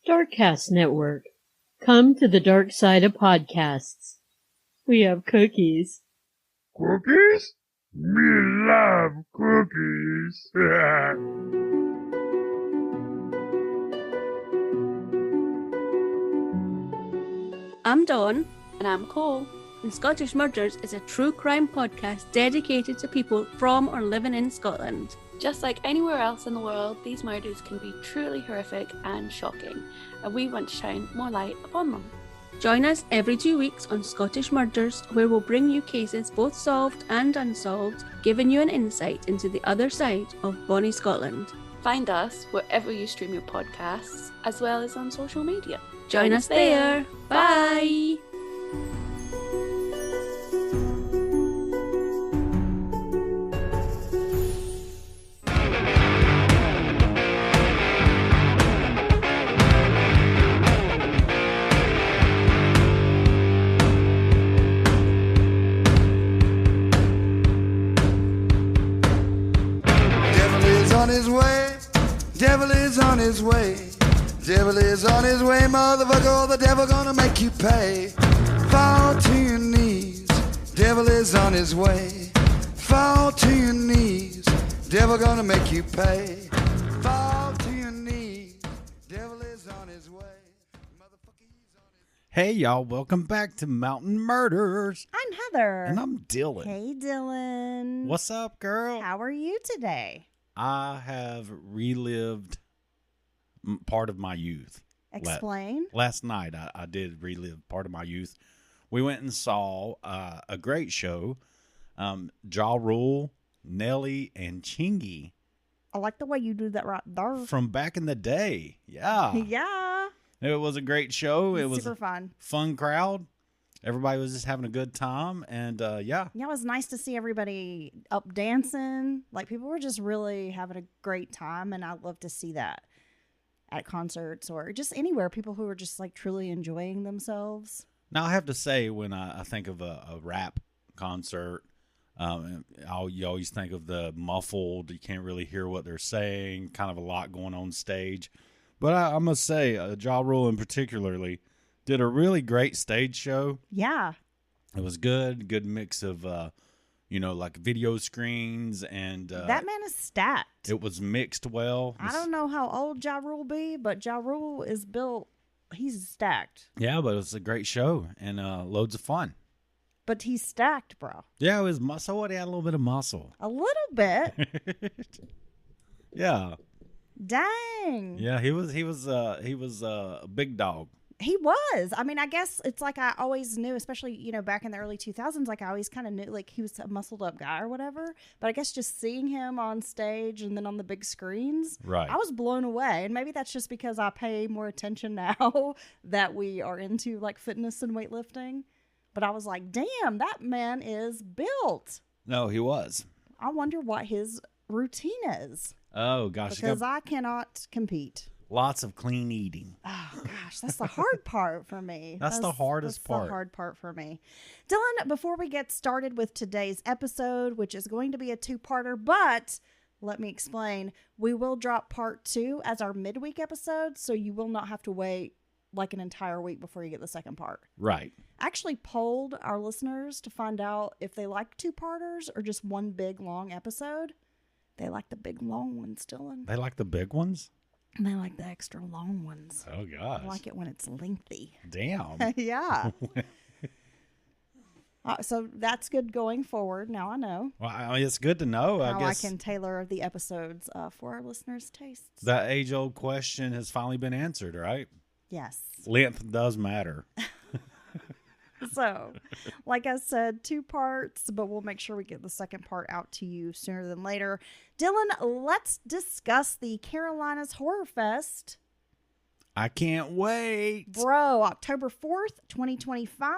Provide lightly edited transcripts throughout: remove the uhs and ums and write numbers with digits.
Darkcast Network. Come to the dark side of podcasts. We have cookies. Cookies? Me love cookies. I'm Dawn. And I'm Cole. And Scottish Murders is a true crime podcast dedicated to people from or living in Scotland. Just like anywhere else in the world, these murders can be truly horrific and shocking, and we want to shine more light upon them. Join us every 2 weeks on Scottish Murders, where we'll bring you cases both solved and unsolved, giving you an insight into the other side of bonnie Scotland. Find us wherever you stream your podcasts, as well as on social media. Join us there. Bye! Devil is on his way. Devil is on his way, motherfucker. The devil gonna make you pay. Fall to your knees. Devil is on his way. Fall to your knees. Devil gonna make you pay. Fall to your knees. Devil is on his way. Motherfucker, he's on his way. Hey, y'all. Welcome back to Mountain Murders. I'm Heather. And I'm Dylan. Hey, Dylan. What's up, girl? How are you today? I have relived part of my youth. Explain. Last night, I did relive part of my youth. We went and saw a great show. Ja Rule, Nelly, and Chingy. I like the way you do that right there. From back in the day. Yeah. Yeah. It was a great show. It was super fun. Fun crowd. Everybody was just having a good time, and yeah. Yeah, it was nice to see everybody up dancing. Like, people were just really having a great time, and I love to see that at concerts or just anywhere. People who are just, like, truly enjoying themselves. Now, I have to say, when I think of a rap concert, you always think of the muffled, you can't really hear what they're saying, kind of a lot going on stage. But I must say, Ja Rule in particularly did a really great stage show. Yeah. It was good mix of, like video screens and... that man is stacked. It was mixed well. I don't know how old Ja Rule be, but Ja Rule is built, he's stacked. Yeah, but it was a great show and loads of fun. But he's stacked, bro. Yeah, it was muscle. He had a little bit of muscle. A little bit. Yeah. Dang. Yeah, he was a big dog. He was. I mean, I guess it's like I always knew, especially, back in the early 2000s, like I always kind of knew like he was a muscled up guy or whatever. But I guess just seeing him on stage and then on the big screens, right, I was blown away. And maybe that's just because I pay more attention now that we are into like fitness and weightlifting. But I was like, damn, that man is built. No, he was. I wonder what his routine is. Oh, gosh. Because I cannot compete. Lots of clean eating. Oh, gosh, that's the hard part for me. That's the hardest part. That's the hard part for me. Dylan, before we get started with today's episode, which is going to be a two-parter, but let me explain. We will drop part 2 as our midweek episode, so you will not have to wait like an entire week before you get the second part. Right. I actually polled our listeners to find out if they like two-parters or just one big, long episode. They like the big, long ones, Dylan. They like the big ones? And I like the extra long ones. Oh, gosh. I like it when it's lengthy. Damn. Yeah. So that's good going forward. Now I know. Well, I mean, it's good to know. Now I guess I can tailor the episodes for our listeners' tastes. that age-old question has finally been answered, right? Yes. Length does matter. So, like I said, 2 parts, but we'll make sure we get the second part out to you sooner than later. Dylan, let's discuss the Carolinas Horror Fest. I can't wait. Bro, October 4th, 2025,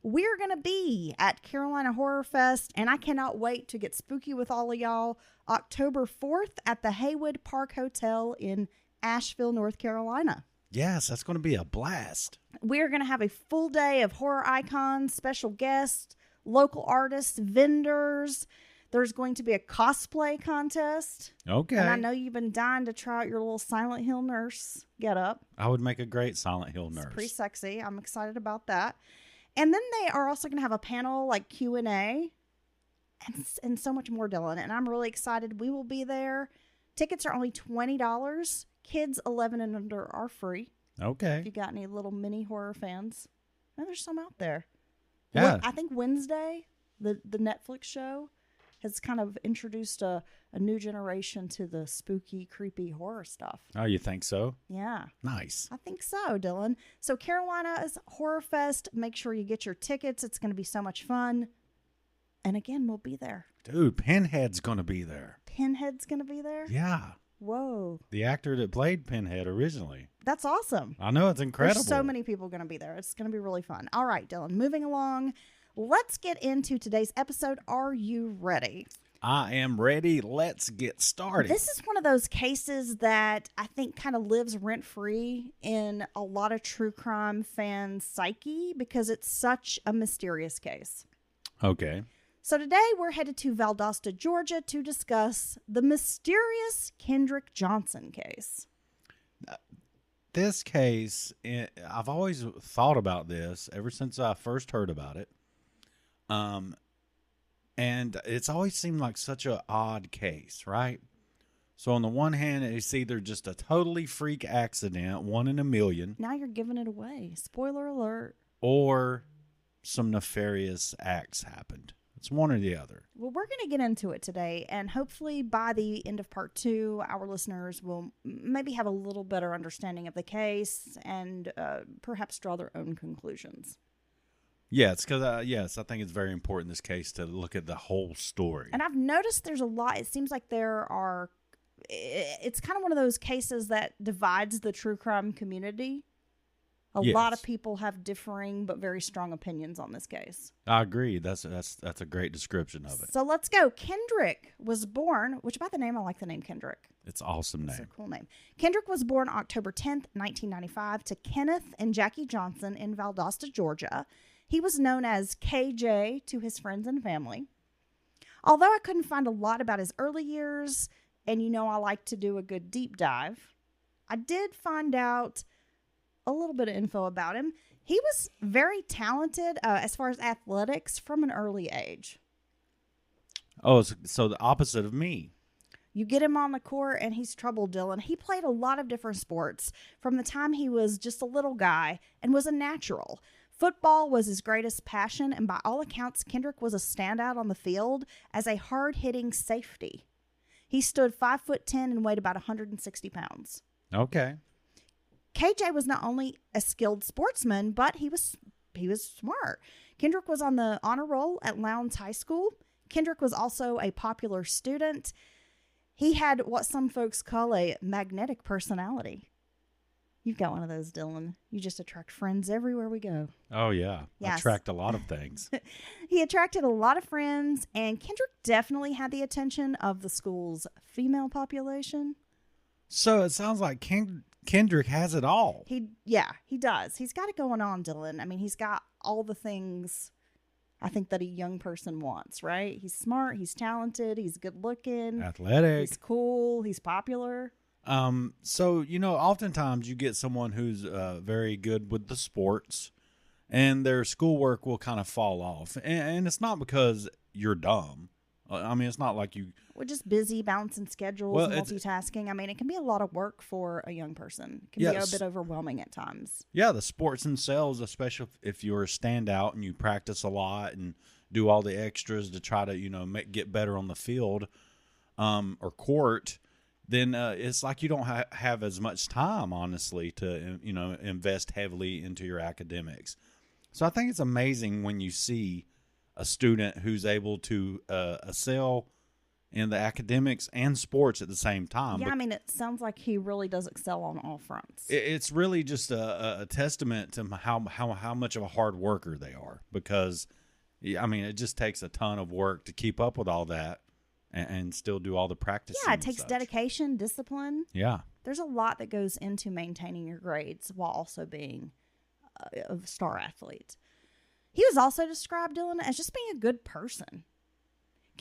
we're going to be at Carolina Horror Fest, and I cannot wait to get spooky with all of y'all. October 4th at the Haywood Park Hotel in Asheville, North Carolina. Yes, that's going to be a blast. We're going to have a full day of horror icons, special guests, local artists, vendors. There's going to be a cosplay contest. Okay. And I know you've been dying to try out your little Silent Hill nurse get up. I would make a great Silent Hill nurse. It's pretty sexy. I'm excited about that. And then they are also going to have a panel like Q&A and so much more, Dylan. And I'm really excited. We will be there. Tickets are only $20. Kids 11 and under are free. Okay. If you got any little mini horror fans. And there's some out there. Yeah. I think Wednesday, the Netflix show, has kind of introduced a new generation to the spooky, creepy horror stuff. Oh, you think so? Yeah. Nice. I think so, Dylan. So Carolina's Horror Fest, make sure you get your tickets. It's going to be so much fun. And again, we'll be there. Dude, Pinhead's going to be there. Pinhead's going to be there? Yeah. Whoa. The actor that played Pinhead originally. That's awesome. I know, it's incredible. There's so many people going to be there. It's going to be really fun. All right, Dylan, moving along. Let's get into today's episode. Are you ready? I am ready. Let's get started. This is one of those cases that I think kind of lives rent-free in a lot of true crime fans' psyche because it's such a mysterious case. Okay. So today we're headed to Valdosta, Georgia to discuss the mysterious Kendrick Johnson case. This case, I've always thought about this ever since I first heard about it. And it's always seemed like such an odd case, right? So on the one hand, it's either just a totally freak accident, 1 in a million. Now you're giving it away. Spoiler alert. Or some nefarious acts happened. It's one or the other. Well, we're going to get into it today, and hopefully by the end of part 2, our listeners will maybe have a little better understanding of the case and perhaps draw their own conclusions. Yes, because yes, I think it's very important in this case to look at the whole story. And I've noticed there's a lot. It seems like it's kind of one of those cases that divides the true crime community. A lot of people have differing but very strong opinions on this case. I agree. That's a great description of it. So let's go. Kendrick was born, which by the name, I like the name Kendrick. It's an awesome name. It's a cool name. Kendrick was born October 10th, 1995 to Kenneth and Jackie Johnson in Valdosta, Georgia. He was known as KJ to his friends and family. Although I couldn't find a lot about his early years, and you know I like to do a good deep dive, I did find out a little bit of info about him. He was very talented as far as athletics from an early age. Oh, so the opposite of me. You get him on the court and he's trouble, Dylan. He played a lot of different sports from the time he was just a little guy and was a natural. Football was his greatest passion, and by all accounts, Kendrick was a standout on the field as a hard-hitting safety. He stood 5'10" and weighed about 160 pounds. Okay. KJ was not only a skilled sportsman, but he was smart. Kendrick was on the honor roll at Lowndes High School. Kendrick was also a popular student. He had what some folks call a magnetic personality. You've got one of those, Dylan. You just attract friends everywhere we go. Oh, yeah. Yes. Attract a lot of things. He attracted a lot of friends, and Kendrick definitely had the attention of the school's female population. So it sounds like Kendrick has it all. He does. He's got it going on, Dylan. I mean, he's got all the things I think that a young person wants, right? He's smart, he's talented, he's good looking, Athletic. he's cool, he's popular. So, oftentimes you get someone who's very good with the sports and their schoolwork will kind of fall off. And it's not because you're dumb. I mean, it's not like you... We're just busy balancing schedules, multitasking. I mean, it can be a lot of work for a young person. It can be a bit overwhelming at times. Yeah, the sports themselves, especially if you're a standout and you practice a lot and do all the extras to try to, get better on the field or court, then it's like you don't have as much time, honestly, to, invest heavily into your academics. So I think it's amazing when you see a student who's able to excel in the academics and sports at the same time. Yeah, I mean, it sounds like he really does excel on all fronts. It's really just a testament to how much of a hard worker they are, because, I mean, it just takes a ton of work to keep up with all that and still do all the practicing. Yeah, it takes dedication, discipline. Yeah. There's a lot that goes into maintaining your grades while also being a star athlete. He was also described, Dylan, as just being a good person.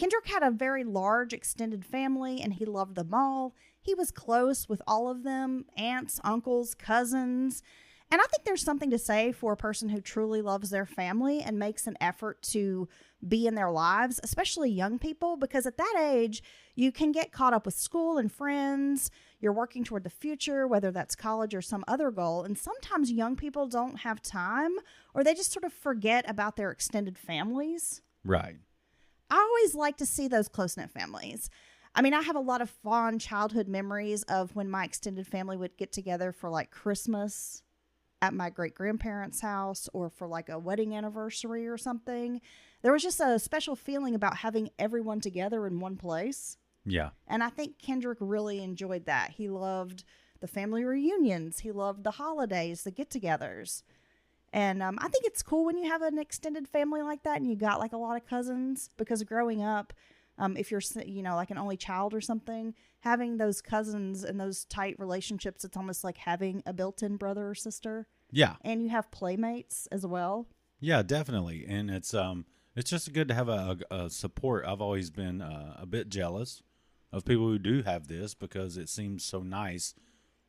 Kendrick had a very large extended family, and he loved them all. He was close with all of them, aunts, uncles, cousins. And I think there's something to say for a person who truly loves their family and makes an effort to be in their lives, especially young people, because at that age, you can get caught up with school and friends. You're working toward the future, whether that's college or some other goal. And sometimes young people don't have time, or they just sort of forget about their extended families. Right. I always like to see those close-knit families. I mean, I have a lot of fond childhood memories of when my extended family would get together for like Christmas at my great-grandparents' house, or for like a wedding anniversary or something. There was just a special feeling about having everyone together in one place. Yeah. And I think Kendrick really enjoyed that. He loved the family reunions. He loved the holidays, the get-togethers. And I think it's cool when you have an extended family like that and you got like a lot of cousins, because growing up, if you're, like an only child or something, having those cousins and those tight relationships, it's almost like having a built-in brother or sister. Yeah. And you have playmates as well. Yeah, definitely. And it's just good to have a support. I've always been a bit jealous of people who do have this, because it seems so nice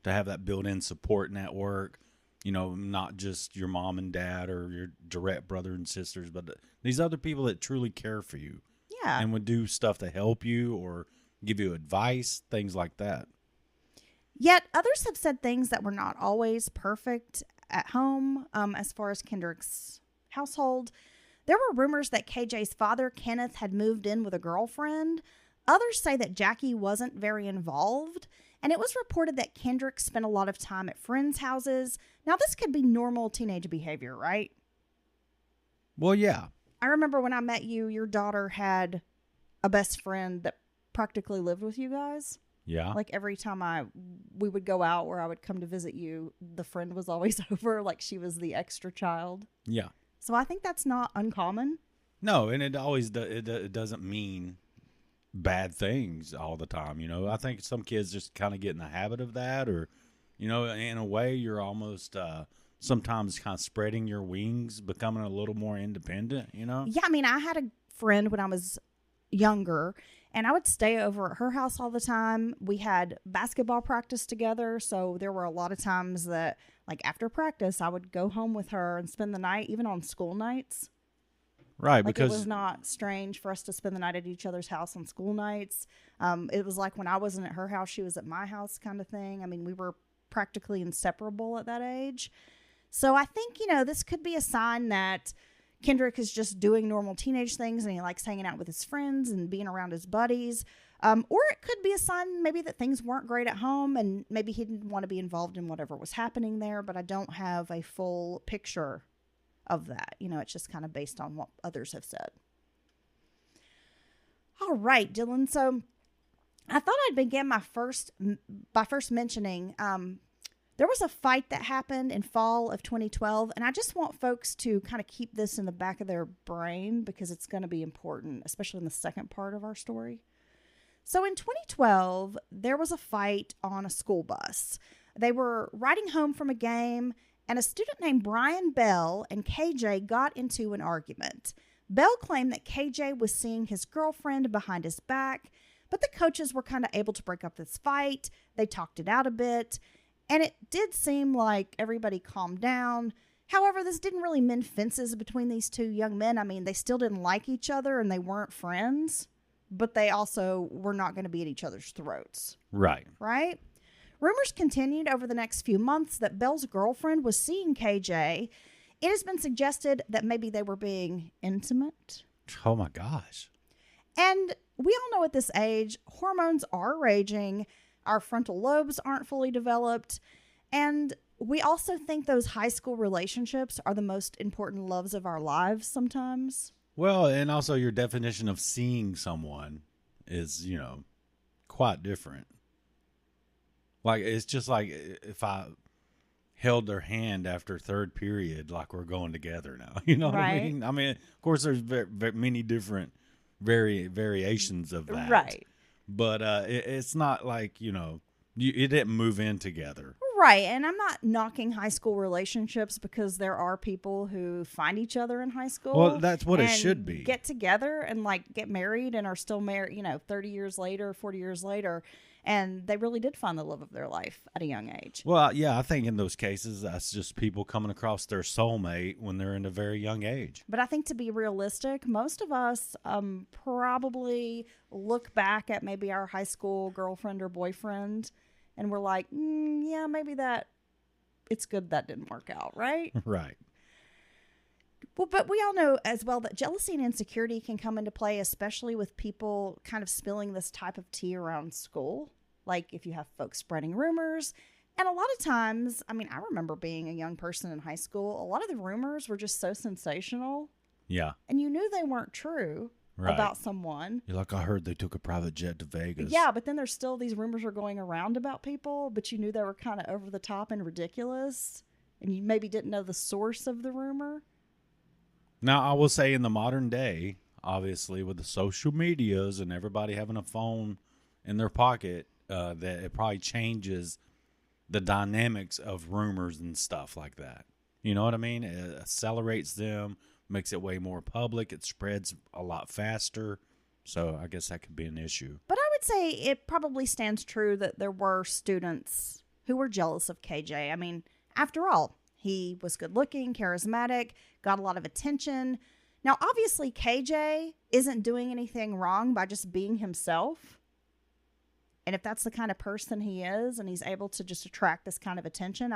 to have that built-in support network. Not just your mom and dad or your direct brother and sisters, but these other people that truly care for you. Yeah. And would do stuff to help you or give you advice, things like that. Yet others have said things that were not always perfect at home. As far as Kendrick's household, there were rumors that KJ's father, Kenneth, had moved in with a girlfriend. Others say that Jackie wasn't very involved. And it was reported that Kendrick spent a lot of time at friends' houses. Now, this could be normal teenage behavior, right? Well, yeah. I remember when I met you, your daughter had a best friend that practically lived with you guys. Yeah. Like every time we would go out or I would come to visit you, the friend was always over, like she was the extra child. Yeah. So I think that's not uncommon. No, and it always it doesn't mean bad things all the time. I think some kids just kind of get in the habit of that, or, in a way you're almost sometimes kind of spreading your wings, becoming a little more independent, Yeah, I mean, I had a friend when I was younger, and I would stay over at her house all the time. We had basketball practice together, so there were a lot of times that, like, after practice, I would go home with her and spend the night, even on school nights. Right, like, because it was not strange for us to spend the night at each other's house on school nights. It was like when I wasn't at her house, she was at my house kind of thing. I mean, we were practically inseparable at that age. So I think, this could be a sign that Kendrick is just doing normal teenage things and he likes hanging out with his friends and being around his buddies. Or it could be a sign maybe that things weren't great at home and maybe he didn't want to be involved in whatever was happening there, but I don't have a full picture of that. It's just kind of based on what others have said. All right, Dylan. So I thought I'd begin by first mentioning there was a fight that happened in fall of 2012, and I just want folks to kind of keep this in the back of their brain because it's going to be important, especially in the second part of our story. So in 2012, there was a fight on a school bus. They were riding home from a game, and a student named Brian Bell and KJ got into an argument. Bell claimed that KJ was seeing his girlfriend behind his back, but the coaches were kind of able to break up this fight. They talked it out a bit, and it did seem like everybody calmed down. However, this didn't really mend fences between these two young men. I mean, they still didn't like each other and they weren't friends, but they also were not going to be at each other's throats. Right. Right? Rumors continued over the next few months that Bell's girlfriend was seeing KJ. It has been suggested that maybe they were being intimate. Oh my gosh. And we all know at this age, hormones are raging. Our frontal lobes aren't fully developed. And we also think those high school relationships are the most important loves of our lives sometimes. Well, and also your definition of seeing someone is, quite different. Like, it's just like if I held their hand after third period, like we're going together now. You know what I mean? I mean, of course, there's many different variations of that. Right. But it's not like, it didn't move in together. Right. And I'm not knocking high school relationships because there are people who find each other in high school. Well, that's what it and should be. Get together and like get married and are still married, 30 years later, 40 years later. And they really did find the love of their life at a young age. Well, yeah, I think in those cases, that's just people coming across their soulmate when they're in a very young age. But I think to be realistic, most of us probably look back at maybe our high school girlfriend or boyfriend and we're like, yeah, maybe it's good that didn't work out, right? Right. Well, but we all know as well that jealousy and insecurity can come into play, especially with people kind of spilling this type of tea around school. Like if you have folks spreading rumors. And a lot of times, I remember being a young person in high school, a lot of the rumors were just so sensational. Yeah. And you knew they weren't true about someone. You're like, I heard they took a private jet to Vegas. Yeah, but then there's still these rumors are going around about people, but you knew they were kind of over the top and ridiculous. And you maybe didn't know the source of the rumor. Now, I will say in the modern day, obviously with the social medias and everybody having a phone in their pocket, that it probably changes the dynamics of rumors and stuff like that. You know what I mean? It accelerates them, makes it way more public. It spreads a lot faster. So I guess that could be an issue. But I would say it probably stands true that there were students who were jealous of KJ. After all, he was good looking, charismatic, got a lot of attention. Now, obviously, KJ isn't doing anything wrong by just being himself. And if that's the kind of person he is and he's able to just attract this kind of attention,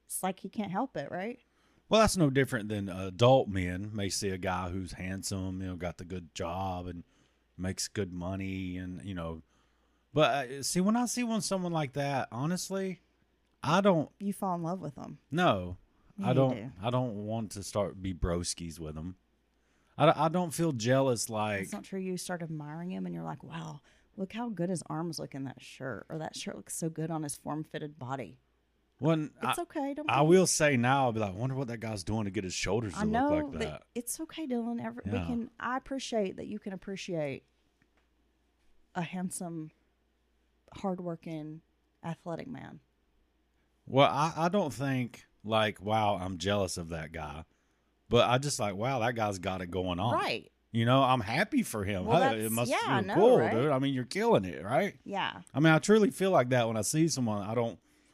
it's like he can't help it, right? Well, that's no different than adult men may see a guy who's handsome, got the good job and makes good money and, But see, when I see someone like that, honestly, I don't. You fall in love with them. No, Yeah, I don't. do. I don't want to be broskies with them. I don't feel jealous. Like It's not true. You start admiring him and you're like, wow, look how good his arms look in that shirt, or that shirt looks so good on his form-fitted body. when It's okay. Don't. I will say now, I'll be like, I wonder what that guy's doing to get his shoulders I to know look like that. it's okay, Dylan. Yeah. I appreciate that you can appreciate a handsome, hardworking, athletic man. Well, I don't think like, wow, I'm jealous of that guy, but I just like, wow, that guy's got it going on. Right. I'm happy for him. Well, Hey, it must I feel know, cool, right? dude. You're killing it, right? Yeah. I truly feel like that when I see someone.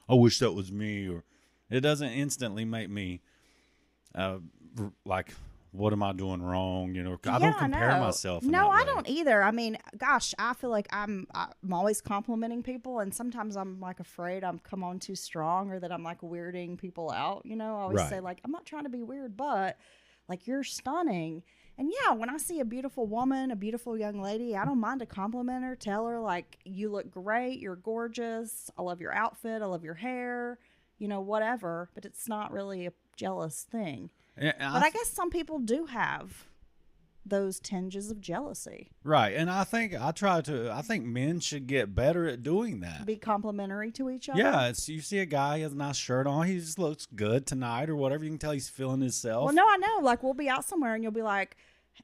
I wish that was me, or it doesn't instantly make me like, what am I doing wrong? I don't compare myself. In No, that I way. don't either. Gosh, I feel like I'm always complimenting people, and sometimes I'm like afraid I'm come on too strong, or that I'm like weirding people out. I always Right. say like, I'm not trying to be weird, but like, you're stunning. And yeah, when I see a beautiful woman, a beautiful young lady, I don't mind to compliment her, tell her like, you look great, you're gorgeous, I love your outfit, I love your hair, whatever. But it's not really a jealous thing. Yeah, But I guess some people do have those tinges of jealousy. right, and I think men should get better at doing that. Be complimentary to each other. Yeah, you see a guy, he has a nice shirt on, he just looks good tonight or whatever. You can tell he's feeling himself. Well, no, I know. Like, we'll be out somewhere and you'll be like,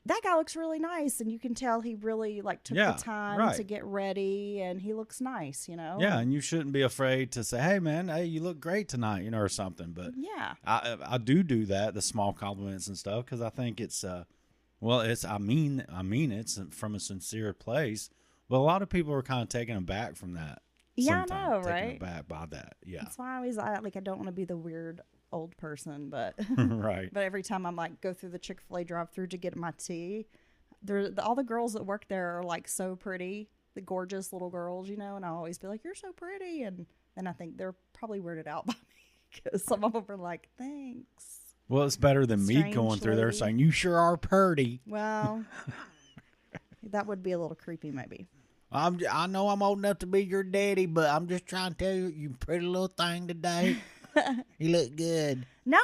that guy looks really nice. And you can tell he really like took the time right. to get ready and he looks nice, Yeah, and you shouldn't be afraid to say, hey, man, you look great tonight, or something. But yeah, I do that, the small compliments and stuff, because I think it's, I mean it's from a sincere place. But a lot of people are kind of taken aback from that. Yeah, I sometimes, know, taken right? aback by that, yeah. That's why I always I don't want to be the weird old person, but Right. But every time I'm like go through the Chick-fil-A drive-through to get my tea, all the girls that work there are like so pretty, the gorgeous little girls, and I always be like, you're so pretty, and then I think they're probably weirded out by me because some of them are like, thanks. Well, it's better than me going through there saying, you sure are pretty. Well, that would be a little creepy, maybe. I know I'm old enough to be your daddy, but I'm just trying to tell you, you pretty little thing today. You look good. No,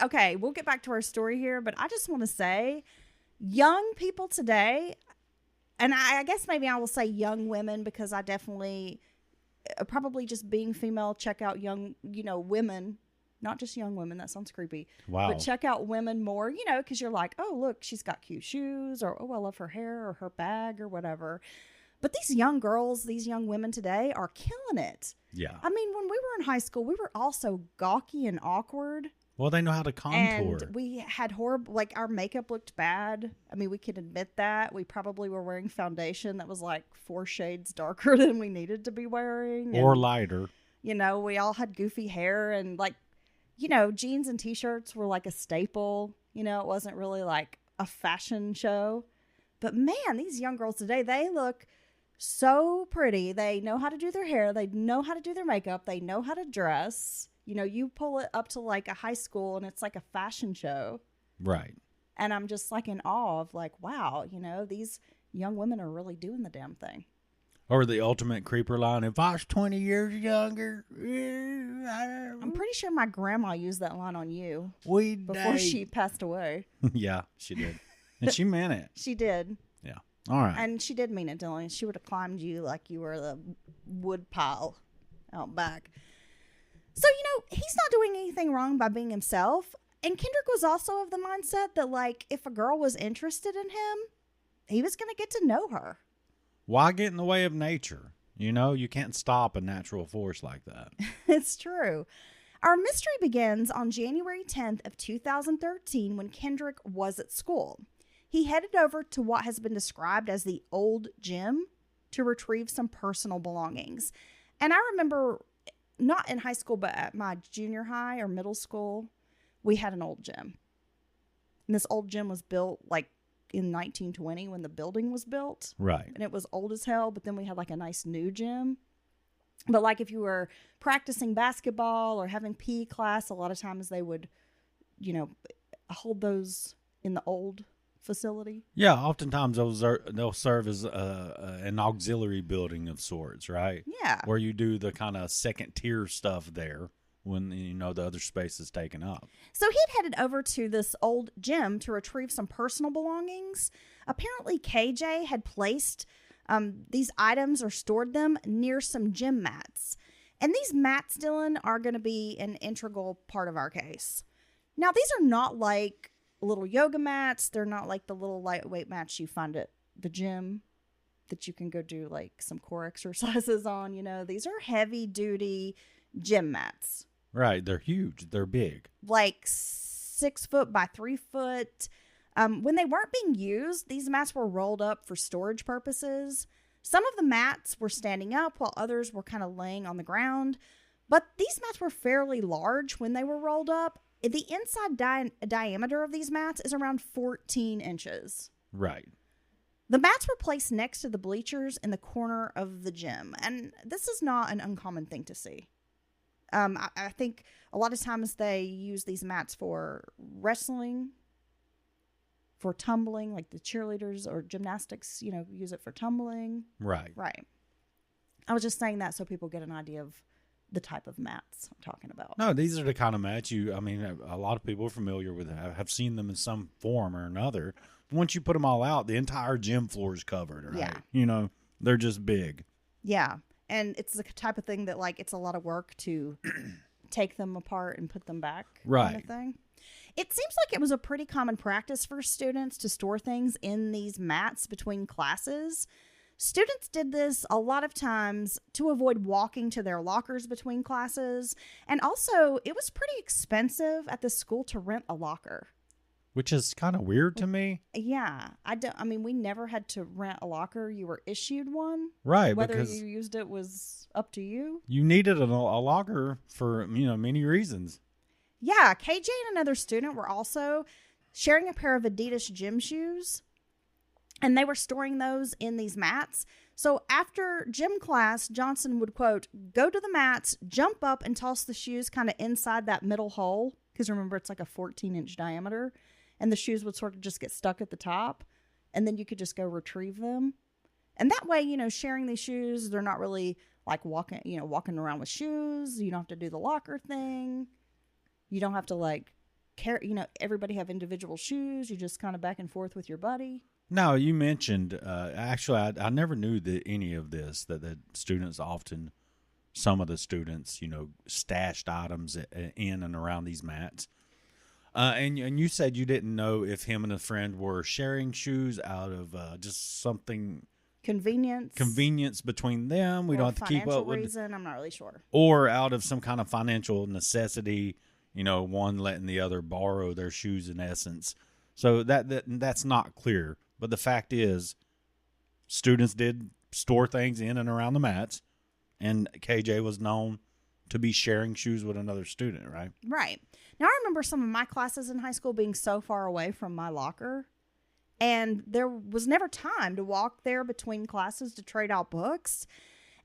okay, we'll get back to our story here, but I just want to say, young people today, and I guess maybe I will say young women, because I definitely, probably just being female, check out young, women, not just young women. That sounds creepy. Wow. But check out women more, because you're like, oh, look, she's got cute shoes, or, oh, I love her hair or her bag or whatever. But these young girls, these young women today are killing it. Yeah. I mean, when we were in high school, we were all so gawky and awkward. Well, they know how to contour. And we had horrible, like, our makeup looked bad. I mean, we can admit that. We probably were wearing foundation that was like 4 shades darker than we needed to be wearing. Or and, lighter. You know, we all had goofy hair and, like, you know, jeans and t-shirts were like a staple. You know, it wasn't really like a fashion show. But man, these young girls today, they look so pretty. They know how to do their hair. They know how to do their makeup. They know how to dress. You know, you pull it up to like a high school and it's like a fashion show. Right. And I'm just like in awe of like, wow, you know, these young women are really doing the damn thing. Or the ultimate creeper line, if I was 20 years younger. I'm pretty sure my grandma used that line on you we'd before date. she passed away. Yeah, she did. And she meant it. She did. Yeah. All right. And she did mean it, Dylan. She would have climbed you like you were the wood pile out back. So, you know, he's not doing anything wrong by being himself. And Kendrick was also of the mindset that, like, if a girl was interested in him, he was going to get to know her. Why get in the way of nature? You know, you can't stop a natural force like that. It's true. Our mystery begins on January 10th of 2013 when Kendrick was at school. He headed over to what has been described as the old gym to retrieve some personal belongings. And I remember, not in high school, but at my junior high or middle school, we had an old gym. And this old gym was built like in 1920 when the building was built. Right. And it was old as hell, but then we had like a nice new gym. But like if you were practicing basketball or having PE class, a lot of times they would, you know, hold those in the old facility. Yeah, oftentimes they'll serve as an auxiliary building of sorts, right? Yeah. Where you do the kind of second tier stuff there when, you know, the other space is taken up. So he'd headed over to this old gym to retrieve some personal belongings. Apparently KJ had placed these items or stored them near some gym mats. And these mats, Dylan, are going to be an integral part of our case. Now, these are not like little yoga mats. They're not like the little lightweight mats you find at the gym that you can go do like some core exercises on. You know, these are heavy duty gym mats. Right. They're huge. They're big. Like 6 foot by 3 foot. When they weren't being used, these mats were rolled up for storage purposes. Some of the mats were standing up while others were kind of laying on the ground. But these mats were fairly large when they were rolled up. The inside diameter of these mats is around 14 inches. Right. The mats were placed next to the bleachers in the corner of the gym. And this is not an uncommon thing to see. I think a lot of times they use these mats for wrestling, for tumbling, like the cheerleaders or gymnastics, you know, use it for tumbling. Right. Right. I was just saying that so people get an idea of the type of mats I'm talking about. No, these are the kind of mats a lot of people are familiar with, have seen them in some form or another. Once you put them all out, the entire gym floor is covered, right? Yeah. You know, they're just big. Yeah. And it's the type of thing that, like, it's a lot of work to take them apart and put them back. Right. Kind of thing. It seems like it was a pretty common practice for students to store things in these mats between classes. Students did this a lot of times to avoid walking to their lockers between classes. And also, it was pretty expensive at the school to rent a locker. Which is kind of weird to me. Yeah. I mean, we never had to rent a locker. You were issued one. Right. Whether because you used it was up to you. you needed a locker for, you know, many reasons. Yeah. KJ and another student were also sharing a pair of Adidas gym shoes. And they were storing those in these mats. So after gym class, Johnson would, quote, go to the mats, jump up and toss the shoes kind of inside that middle hole. Because remember, it's like a 14-inch diameter. And the shoes would sort of just get stuck at the top. And then you could just go retrieve them. And that way, you know, sharing these shoes, they're not really like walking around with shoes. You don't have to do the locker thing. You don't have to like carry, you know, everybody have individual shoes. You just kind of back and forth with your buddy. Now, you mentioned, actually, I never knew that any of this, that the students often, some of the students, you know, stashed items in and around these mats. And you said you didn't know if him and a friend were sharing shoes out of just something convenience between them. We don't have to keep up with reason. I'm not really sure. Or out of some kind of financial necessity, one letting the other borrow their shoes in essence. So that's not clear. But the fact is, students did store things in and around the mats, and KJ was known to be sharing shoes with another student, right? Right. Now, I remember some of my classes in high school being so far away from my locker, and there was never time to walk there between classes to trade out books.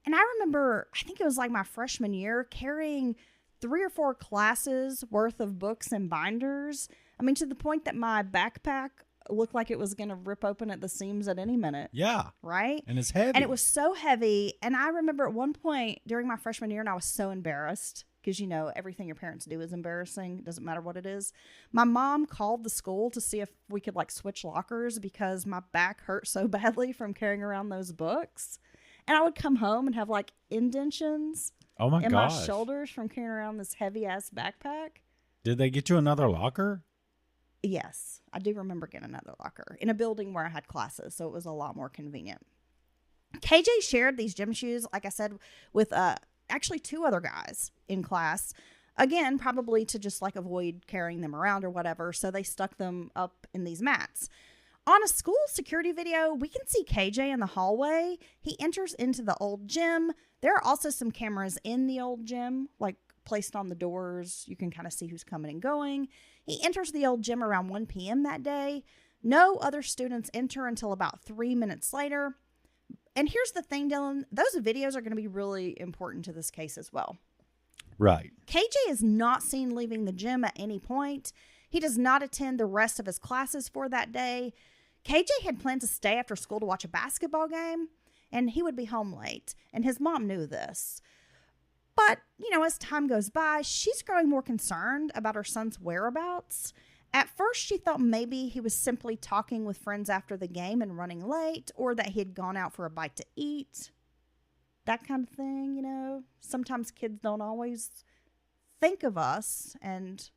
And I remember, I think it was like my freshman year, carrying 3 or 4 classes worth of books and binders. I mean, to the point that my backpack looked like it was going to rip open at the seams at any minute. Yeah. Right? And it's heavy. And it was so heavy. And I remember at one point during my freshman year, and I was so embarrassed because, everything your parents do is embarrassing. It doesn't matter what it is. My mom called the school to see if we could switch lockers because my back hurt so badly from carrying around those books. And I would come home and have indentions in my shoulders from carrying around this heavy ass backpack. Did they get you another locker? Yes, I do remember getting another locker in a building where I had classes, so it was a lot more convenient. KJ shared these gym shoes, like I said, with actually 2 other guys in class. Again, probably to just avoid carrying them around or whatever, so they stuck them up in these mats. On a school security video, we can see KJ in the hallway. He enters into the old gym. There are also some cameras in the old gym, placed on the doors. You can kind of see who's coming and going. He enters the old gym around 1 p.m. that day. No other students enter until about 3 minutes later. And here's the thing, Dylan. Those videos are going to be really important to this case as well. Right. KJ is not seen leaving the gym at any point. He does not attend the rest of his classes for that day. KJ had planned to stay after school to watch a basketball game, and he would be home late. And his mom knew this. But, as time goes by, she's growing more concerned about her son's whereabouts. At first, she thought maybe he was simply talking with friends after the game and running late, or that he had gone out for a bite to eat. That kind of thing, Sometimes kids don't always think of us and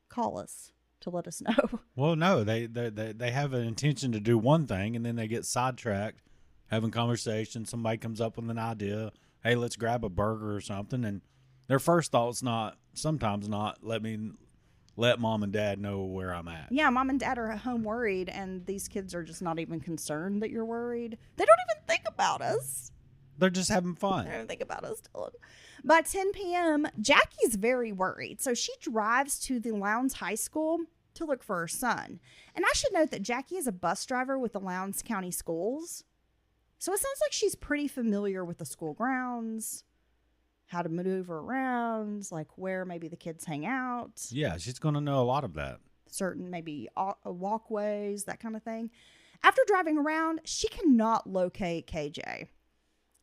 call us to let us know. Well, no, they have an intention to do one thing, and then they get sidetracked, having conversation. Somebody comes up with an idea. Hey, let's grab a burger or something. And their first thought's sometimes not, let mom and dad know where I'm at. Yeah, mom and dad are at home worried, and these kids are just not even concerned that you're worried. They don't even think about us. They're just having fun. They don't even think about us, Dylan. By 10 p.m., Jackie's very worried. So she drives to the Lowndes High School to look for her son. And I should note that Jackie is a bus driver with the Lowndes County Schools. So it sounds like she's pretty familiar with the school grounds, how to maneuver around, where maybe the kids hang out. Yeah, she's going to know a lot of that. Certain maybe walkways, that kind of thing. After driving around, she cannot locate KJ.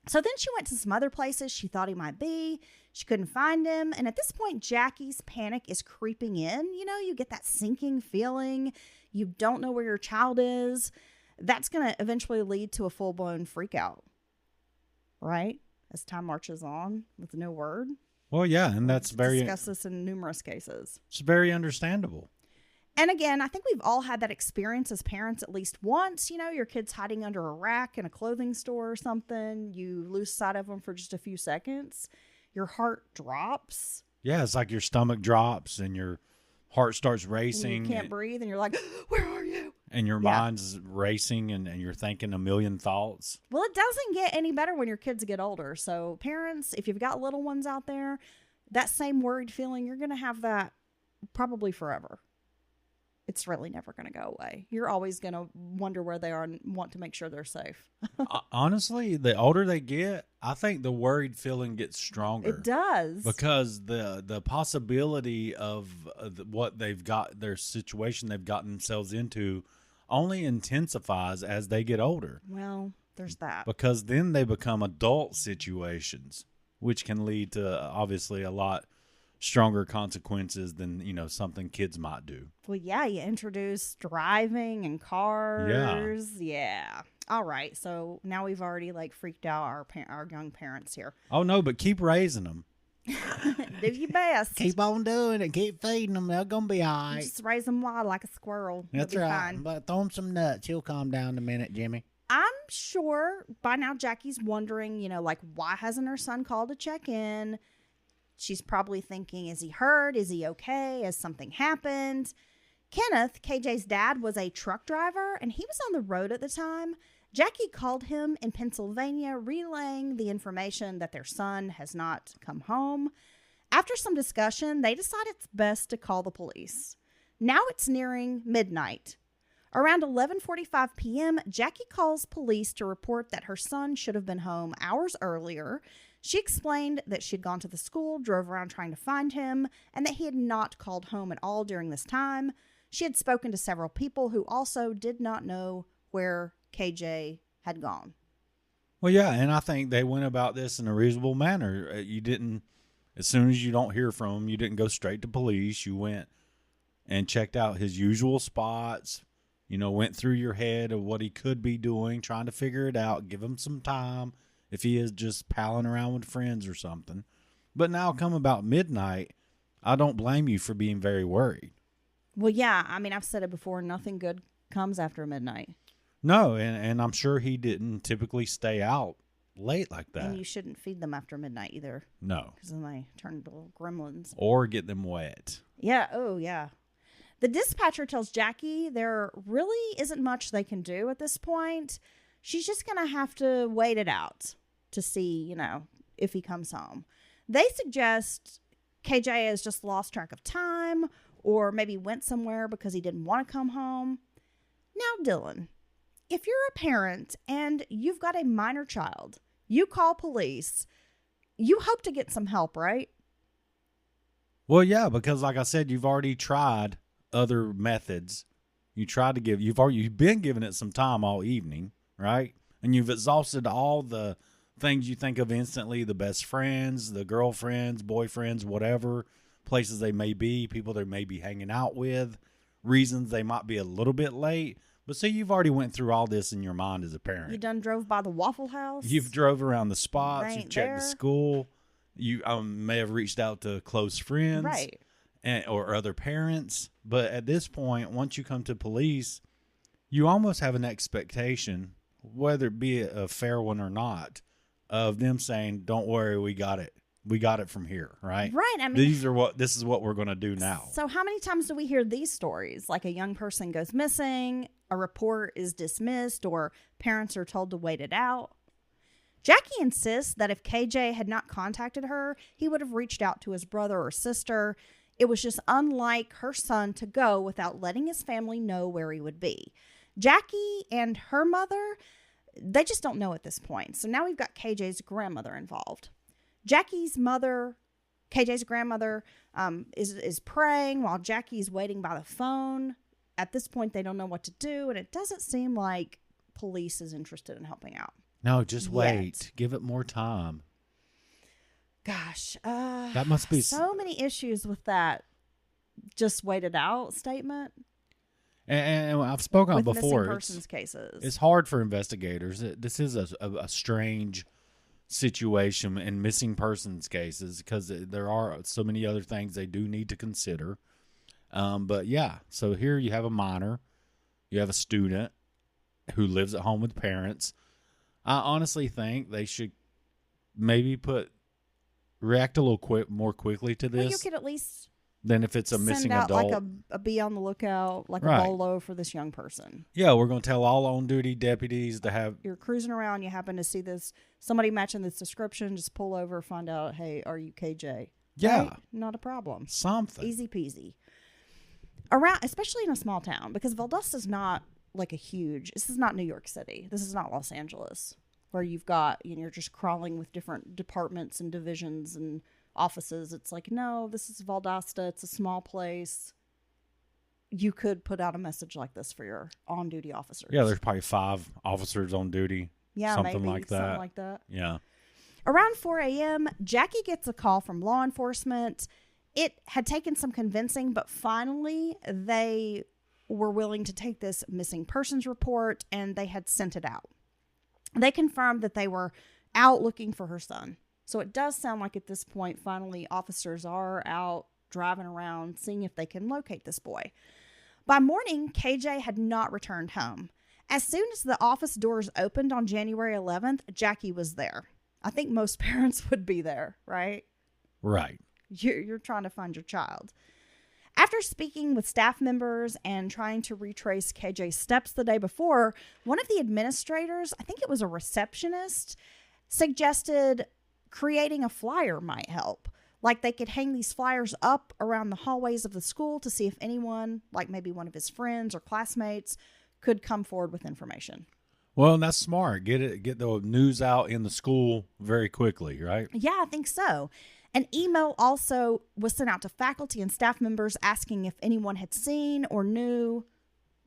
So then she went to some other places she thought he might be. She couldn't find him. And at this point, Jackie's panic is creeping in. You get that sinking feeling. You don't know where your child is. That's going to eventually lead to a full-blown freak out, right? As time marches on with no word. Well, yeah, and that's very... discuss this in numerous cases. It's very understandable. And again, I think we've all had that experience as parents at least once. Your kid's hiding under a rack in a clothing store or something. You lose sight of them for just a few seconds. Your heart drops. Yeah, it's like your stomach drops and your heart starts racing. And you can't breathe and you're like, where are you? And your mind's racing and you're thinking a million thoughts. Well, it doesn't get any better when your kids get older. So parents, if you've got little ones out there, that same worried feeling, you're going to have that probably forever. It's really never going to go away. You're always going to wonder where they are and want to make sure they're safe. Honestly, the older they get, I think the worried feeling gets stronger. It does. Because the possibility of what they've got, their situation they've gotten themselves into, only intensifies as they get older. Well, there's that. Because then they become adult situations, which can lead to obviously a lot stronger consequences than something kids might do. Well, yeah, you introduce driving and cars. Yeah. All right, so now we've already freaked out our young parents here. Oh no, but keep raising them. Do your best. Keep on doing it. Keep feeding them. They're gonna be all right. Just raise them wild like a squirrel. That's right. Fine. But throw him some nuts. He'll calm down in a minute, Jimmy. I'm sure by now Jackie's wondering, like, why hasn't her son called to check in? She's probably thinking, is he hurt? Is he okay? Has something happened? Kenneth, KJ's dad, was a truck driver, and he was on the road at the time. Jackie called him in Pennsylvania, relaying the information that their son has not come home. After some discussion, they decide it's best to call the police. Now it's nearing midnight. Around 11:45 p.m., Jackie calls police to report that her son should have been home hours earlier. She explained that she'd gone to the school, drove around trying to find him, and that he had not called home at all during this time. She had spoken to several people who also did not know where KJ had gone. Well, yeah, and I think they went about this in a reasonable manner. You didn't, as soon as you don't hear from him, you didn't go straight to police. You went and checked out his usual spots, went through your head of what he could be doing, trying to figure it out, give him some time if he is just palling around with friends or something. But now come about midnight, I don't blame you for being very worried. Well, yeah, I've said it before, nothing good comes after midnight. No, and I'm sure he didn't typically stay out late like that. And you shouldn't feed them after midnight either. No. Because then they turn into little gremlins. Or get them wet. Yeah, oh yeah. The dispatcher tells Jackie there really isn't much they can do at this point. She's just going to have to wait it out to see, if he comes home. They suggest KJ has just lost track of time or maybe went somewhere because he didn't want to come home. Now, Dylan, if you're a parent and you've got a minor child, you call police, you hope to get some help, right? Well, yeah, because like I said, you've already tried other methods. You've been giving it some time all evening, right? And you've exhausted all the things you think of instantly, the best friends, the girlfriends, boyfriends, whatever, places they may be, people they may be hanging out with, reasons they might be a little bit late. But see, you've already went through all this in your mind as a parent. You done drove by the Waffle House. You've drove around the spots. You've checked there. the school. You may have reached out to close friends. Right. Or other parents. But at this point, once you come to police, you almost have an expectation, whether it be a fair one or not, of them saying, don't worry, we got it. We got it from here, right? Right. This is what we're going to do now. So how many times do we hear these stories? Like a young person goes missing, a report is dismissed, or parents are told to wait it out. Jackie insists that if KJ had not contacted her, he would have reached out to his brother or sister. It was just unlike her son to go without letting his family know where he would be. Jackie and her mother, they just don't know at this point. So now we've got KJ's grandmother involved. Jackie's mother, KJ's grandmother, is praying while Jackie's waiting by the phone. At this point, they don't know what to do, and it doesn't seem like police is interested in helping out. No, just wait. Give it more time. Gosh, that must be so many issues with that just wait it out statement. And I've spoken with before. Missing persons cases. It's hard for investigators. This is a strange situation in missing persons cases because there are so many other things they do need to consider. But yeah, so here you have a minor, you have a student who lives at home with parents. I honestly think they should maybe react a little more quickly to this. Well, you could at least than if it's a missing send out adult. like a be on the lookout, like Right. a bolo for this young person. Yeah, we're going to tell all on-duty deputies to have... You're cruising around, you happen to see this, somebody matching this description, just pull over, find out, hey, are you KJ? Yeah. Right? Not a problem. Something. Easy peasy. Around, especially in a small town, because Valdosta is not like this is not New York City. This is not Los Angeles, where you've got, you're just crawling with different departments and divisions and offices. It's like, no, this is Valdosta. It's a small place. You could put out a message like this for your on-duty officers. Yeah, there's probably 5 officers on duty. Yeah, something maybe like that. something like that. Yeah. Around 4 a.m., Jackie gets a call from law enforcement. It had taken some convincing, but finally they were willing to take this missing persons report, and they had sent it out. They confirmed that they were out looking for her son. So it does sound like at this point, finally, officers are out driving around, seeing if they can locate this boy. By morning, KJ had not returned home. As soon as the office doors opened on January 11th, Jackie was there. I think most parents would be there, right? Right. You're trying to find your child. After speaking with staff members and trying to retrace KJ's steps the day before, one of the administrators, I think it was a receptionist, suggested creating a flyer might help. Like they could hang these flyers up around the hallways of the school to see if anyone, like maybe one of his friends or classmates, could come forward with information. Well, that's smart. Get the news out in the school very quickly, right? Yeah, I think so. An email also was sent out to faculty and staff members asking if anyone had seen or knew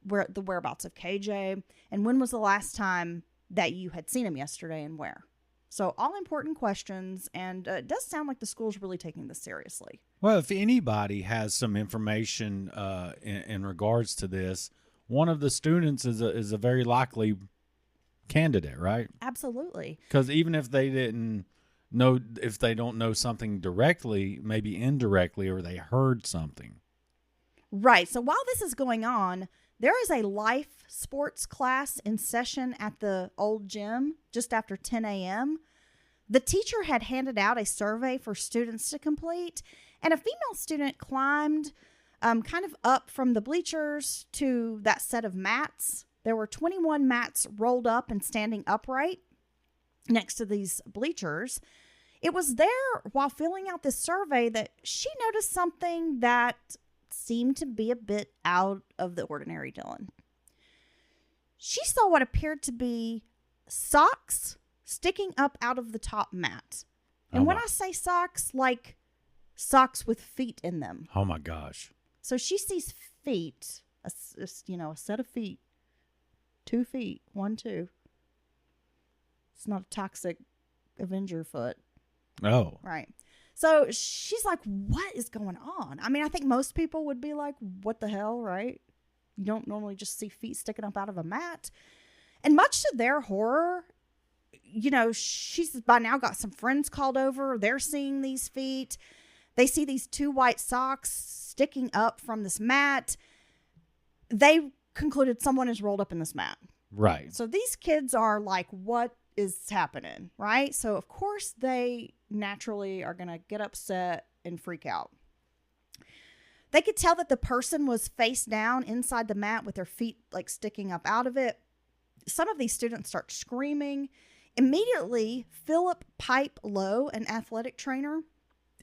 the whereabouts of KJ and when was the last time that you had seen him yesterday and where. So all important questions, and it does sound like the school's really taking this seriously. Well, if anybody has some information in regards to this, one of the students is a very likely candidate, right? Absolutely. Because even if they don't know something directly, maybe indirectly, or they heard something. Right. So while this is going on, there is a life sports class in session at the old gym just after 10 a.m. The teacher had handed out a survey for students to complete, and a female student climbed kind of up from the bleachers to that set of mats. There were 21 mats rolled up and standing upright next to these bleachers. It was there while filling out this survey that she noticed something that seemed to be a bit out of the ordinary, Dylan. She saw what appeared to be socks sticking up out of the top mat. And when I say socks, like socks with feet in them. Oh my gosh. So she sees feet, a set of feet, 2 feet, 1, 2. It's not a toxic Avenger foot. Oh. Right. So she's like, what is going on? I mean, I think most people would be like, what the hell, right? You don't normally just see feet sticking up out of a mat. And much to their horror, she's by now got some friends called over. They're seeing these feet. They see these 2 white socks sticking up from this mat. They concluded someone is rolled up in this mat. Right. So these kids are like, what is happening, right? So of course they naturally are going to get upset and freak out. They could tell that the person was face down inside the mat with their feet like sticking up out of it. Some of these students start screaming. Immediately, Philip Pipe Lowe, an athletic trainer,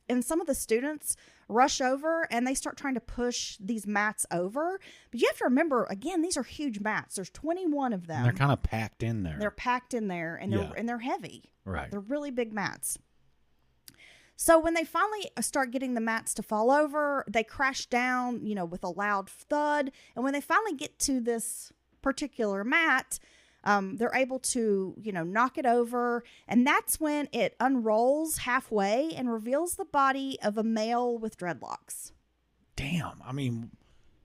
and some of the students rush over and they start trying to push these mats over. But you have to remember, again, these are huge mats. There's 21 of them. And they're kind of packed in there. They're packed in there, and they're heavy. Right. They're really big mats. So when they finally start getting the mats to fall over, they crash down, with a loud thud. And when they finally get to this particular mat, they're able to, knock it over. And that's when it unrolls halfway and reveals the body of a male with dreadlocks. Damn. I mean,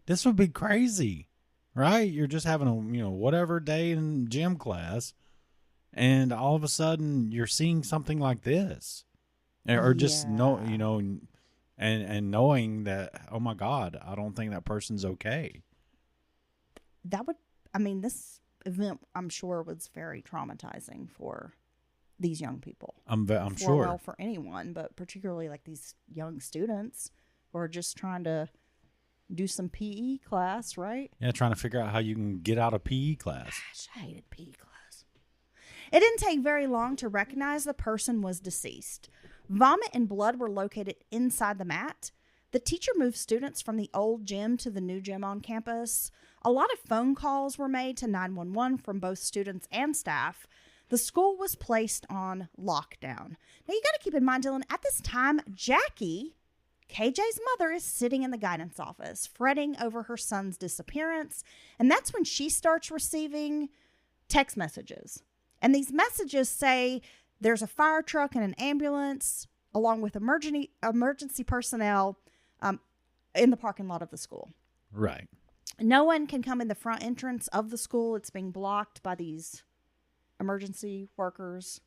this would be crazy, right? You're just having a, whatever day in gym class, and all of a sudden you're seeing something like this. Or just and knowing that, oh my God, I don't think that person's okay. This event, I'm sure, was very traumatizing for these young people. I'm sure. Well, for anyone, but particularly like these young students who are just trying to do some PE class, right? Yeah, trying to figure out how you can get out of PE class. Gosh, I hated PE class. It didn't take very long to recognize the person was deceased. Vomit and blood were located inside the mat. The teacher moved students from the old gym to the new gym on campus. A lot of phone calls were made to 911 from both students and staff. The school was placed on lockdown. Now, you got to keep in mind, Dylan, at this time, Jackie, KJ's mother, is sitting in the guidance office, fretting over her son's disappearance. And that's when she starts receiving text messages. And these messages say there's a fire truck and an ambulance, along with emergency personnel, in the parking lot of the school. Right. No one can come in the front entrance of the school. It's being blocked by these emergency workers,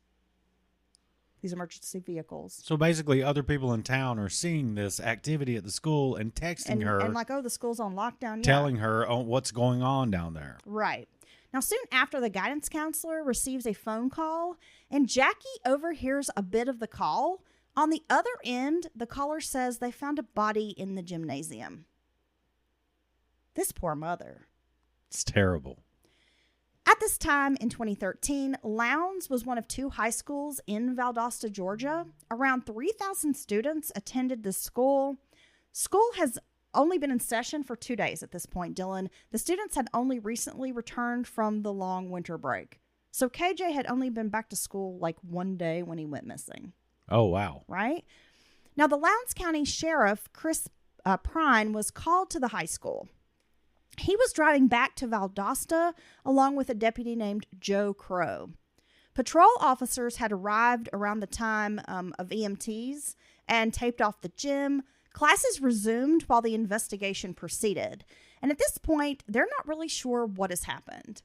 these emergency vehicles. So basically, other people in town are seeing this activity at the school and texting her. And like, oh, the school's on lockdown. Telling her what's going on down there. Right. Now, soon after, the guidance counselor receives a phone call, and Jackie overhears a bit of the call. On the other end, the caller says they found a body in the gymnasium. This poor mother. It's terrible. At this time in 2013, Lowndes was one of 2 high schools in Valdosta, Georgia. Around 3,000 students attended this school. School has only been in session for 2 days at this point, Dylan. The students had only recently returned from the long winter break. So KJ had only been back to school like 1 day when he went missing. Oh, wow. Right? Now, the Lowndes County Sheriff, Chris Prine, was called to the high school. He was driving back to Valdosta along with a deputy named Joe Crow. Patrol officers had arrived around the time of EMTs and taped off the gym. Classes resumed while the investigation proceeded. And at this point, they're not really sure what has happened.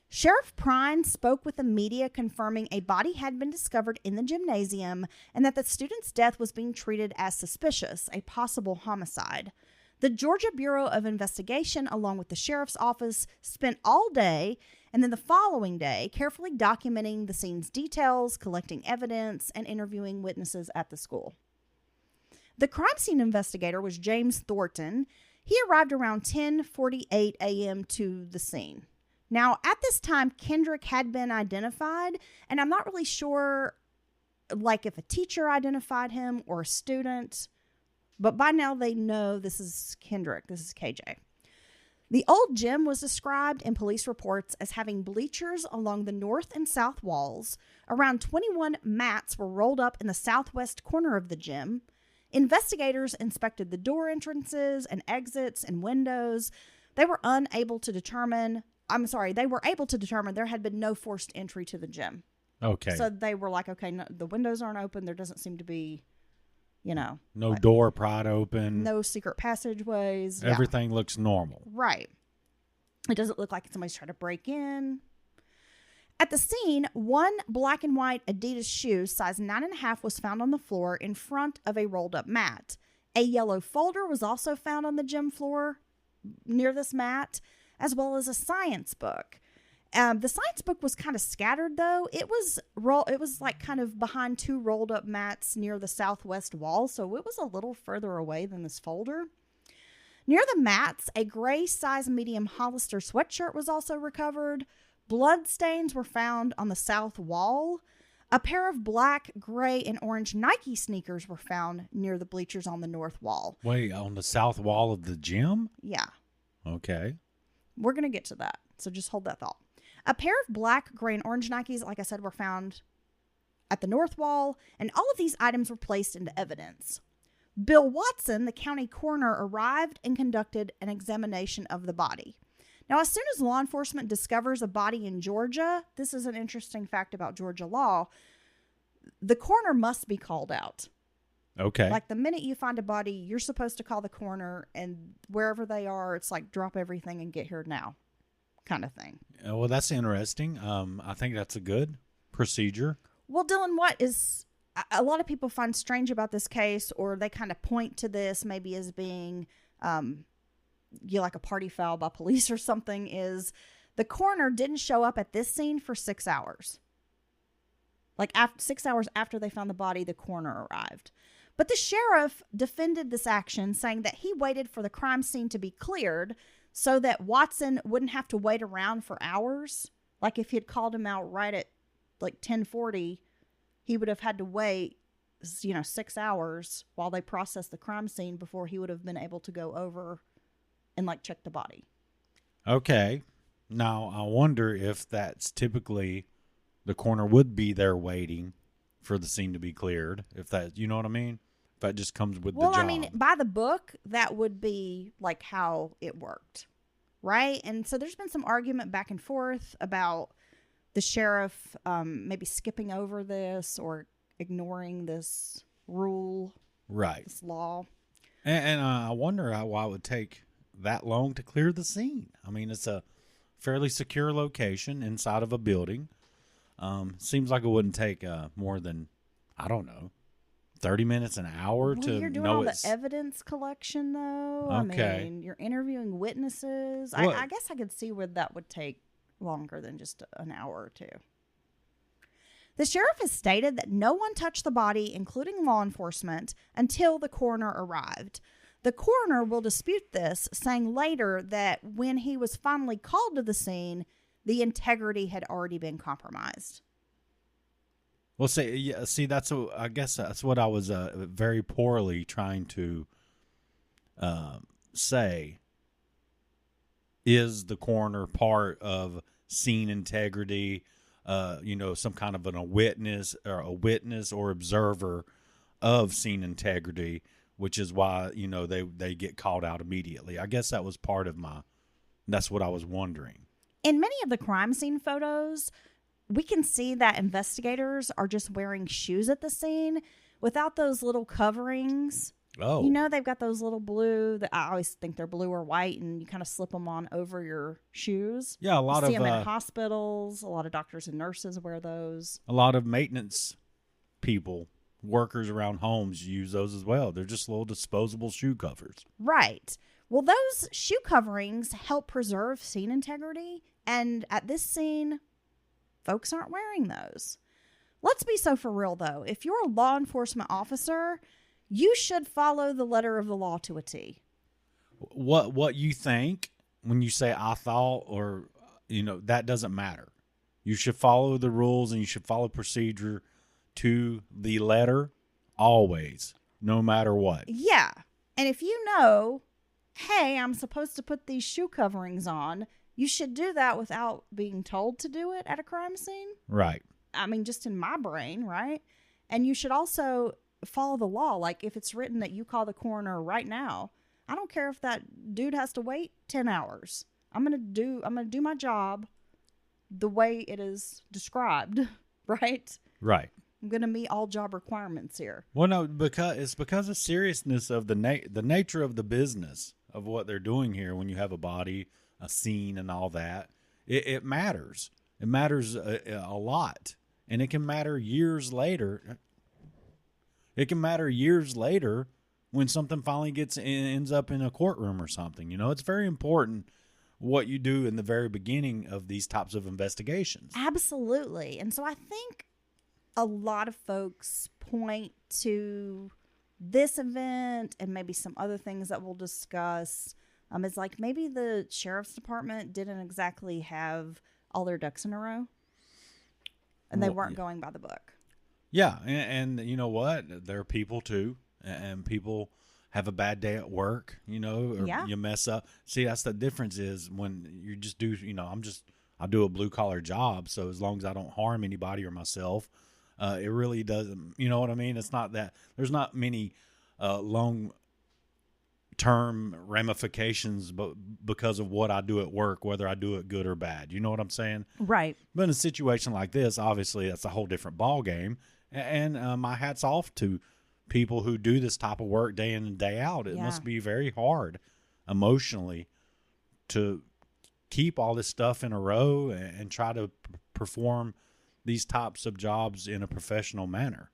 Sheriff Prine spoke with the media confirming a body had been discovered in the gymnasium and that the student's death was being treated as suspicious, a possible homicide. The Georgia Bureau of Investigation, along with the sheriff's office, spent all day and then the following day carefully documenting the scene's details, collecting evidence, and interviewing witnesses at the school. The crime scene investigator was James Thornton. He arrived around 10:48 a.m. to the scene. Now, at this time, Kendrick had been identified, and I'm not really sure, like, if a teacher identified him or a student. But by now they know this is Kendrick. This is KJ. The old gym was described in police reports as having bleachers along the north and south walls. Around 21 mats were rolled up in the southwest corner of the gym. Investigators inspected the door entrances and exits and windows. They were able to determine there had been no forced entry to the gym. Okay. So they were like, okay, no, the windows aren't open. There doesn't seem to be, no door pried open. No secret passageways. Everything looks normal. Right. It doesn't look like somebody's trying to break in. At the scene, one black and white Adidas shoe, size 9.5, was found on the floor in front of a rolled up mat. A yellow folder was also found on the gym floor near this mat, as well as a science book. The science book was kind of scattered, though. It was like kind of behind 2 rolled up mats near the southwest wall, so it was a little further away than this folder. Near the mats, a gray size medium Hollister sweatshirt was also recovered. Blood stains were found on the south wall. A pair of black, gray, and orange Nike sneakers were found near the bleachers on the north wall. Wait, on the south wall of the gym? Yeah. Okay. We're going to get to that, so just hold that thought. A pair of black, gray, and orange Nikes, like I said, were found at the north wall, and all of these items were placed into evidence. Bill Watson, the county coroner, arrived and conducted an examination of the body. Now, as soon as law enforcement discovers a body in Georgia, this is an interesting fact about Georgia law, the coroner must be called out. Okay. Like the minute you find a body, you're supposed to call the coroner, and wherever they are, it's like drop everything and get here now kind of thing. Well, that's interesting. I think that's a good procedure. Well, Dylan, what is a lot of people find strange about this case, or they kind of point to this maybe as being like a party foul by police or something, is the coroner didn't show up at this scene for 6 hours. Like 6 hours after they found the body, the coroner arrived. But the sheriff defended this action, saying that he waited for the crime scene to be cleared so that Watson wouldn't have to wait around for hours. Like if he had called him out right at like 10:40, he would have had to wait, 6 hours while they processed the crime scene before he would have been able to go over and like check the body. Okay. Now, I wonder if that's typically the coroner would be there waiting for the scene to be cleared. If that, you know what I mean? If that just comes with the job. Well, I mean, by the book, that would be like how it worked, right? And so there's been some argument back and forth about the sheriff maybe skipping over this or ignoring this rule, right? This law. And I wonder why it would take that long to clear the scene. I mean, it's a fairly secure location inside of a building. Seems like it wouldn't take more than, I don't know, 30 minutes, an hour to you're doing know all it's... the evidence collection, though. Okay. I mean, you're interviewing witnesses. Well, I guess I could see where that would take longer than just an hour or two. The sheriff has stated that no one touched the body, including law enforcement, until the coroner arrived. The coroner will dispute this, saying later that when he was finally called to the scene, the integrity had already been compromised. Well, I guess that's what I was very poorly trying to say. Is the coroner part of scene integrity? Some kind of a witness or observer of scene integrity, which is why they get called out immediately. I guess that was part of that's what I was wondering. In many of the crime scene photos, we can see that investigators are just wearing shoes at the scene without those little coverings. Oh. They've got those little blue, that I always think they're blue or white, and you kind of slip them on over your shoes. Yeah, a lot you see of them in hospitals. A lot of doctors and nurses wear those. A lot of maintenance people, workers around homes use those as well. They're just little disposable shoe covers. Right. Well, those shoe coverings help preserve scene integrity, and at this scene, folks aren't wearing those. Let's be so for real, though. If you're a law enforcement officer, you should follow the letter of the law to a T. What you think when you say I thought, or that doesn't matter. You should follow the rules and you should follow procedure to the letter always, no matter what. Yeah. And if you know, hey, I'm supposed to put these shoe coverings on, you should do that without being told to do it at a crime scene. Right. I mean, just in my brain, right? And you should also follow the law. Like if it's written that you call the coroner right now, I don't care if that dude has to wait 10 hours. I'm going to do my job the way it is described, right? Right. I'm going to meet all job requirements here. Well, no, because of seriousness of the nature of the business of what they're doing here. When you have a body, a scene, and all that, it matters. It matters a lot, and it can matter years later. It can matter years later when something finally ends up in a courtroom or something. It's very important what you do in the very beginning of these types of investigations. Absolutely. And so I think a lot of folks point to this event and maybe some other things that we'll discuss. It's like maybe the sheriff's department didn't exactly have all their ducks in a row, and they weren't going by the book. Yeah, and you know what? There are people too, and people have a bad day at work, or you mess up. See, that's the difference is when you just do, I do a blue collar job. So as long as I don't harm anybody or myself, it really doesn't, you know what I mean? It's not that there's not many long term ramifications because of what I do at work, whether I do it good or bad. You know what I'm saying? Right. But in a situation like this, obviously that's a whole different ball game. And my hat's off to people who do this type of work day in and day out. It must be very hard emotionally to keep all this stuff in a row and try to perform these types of jobs in a professional manner.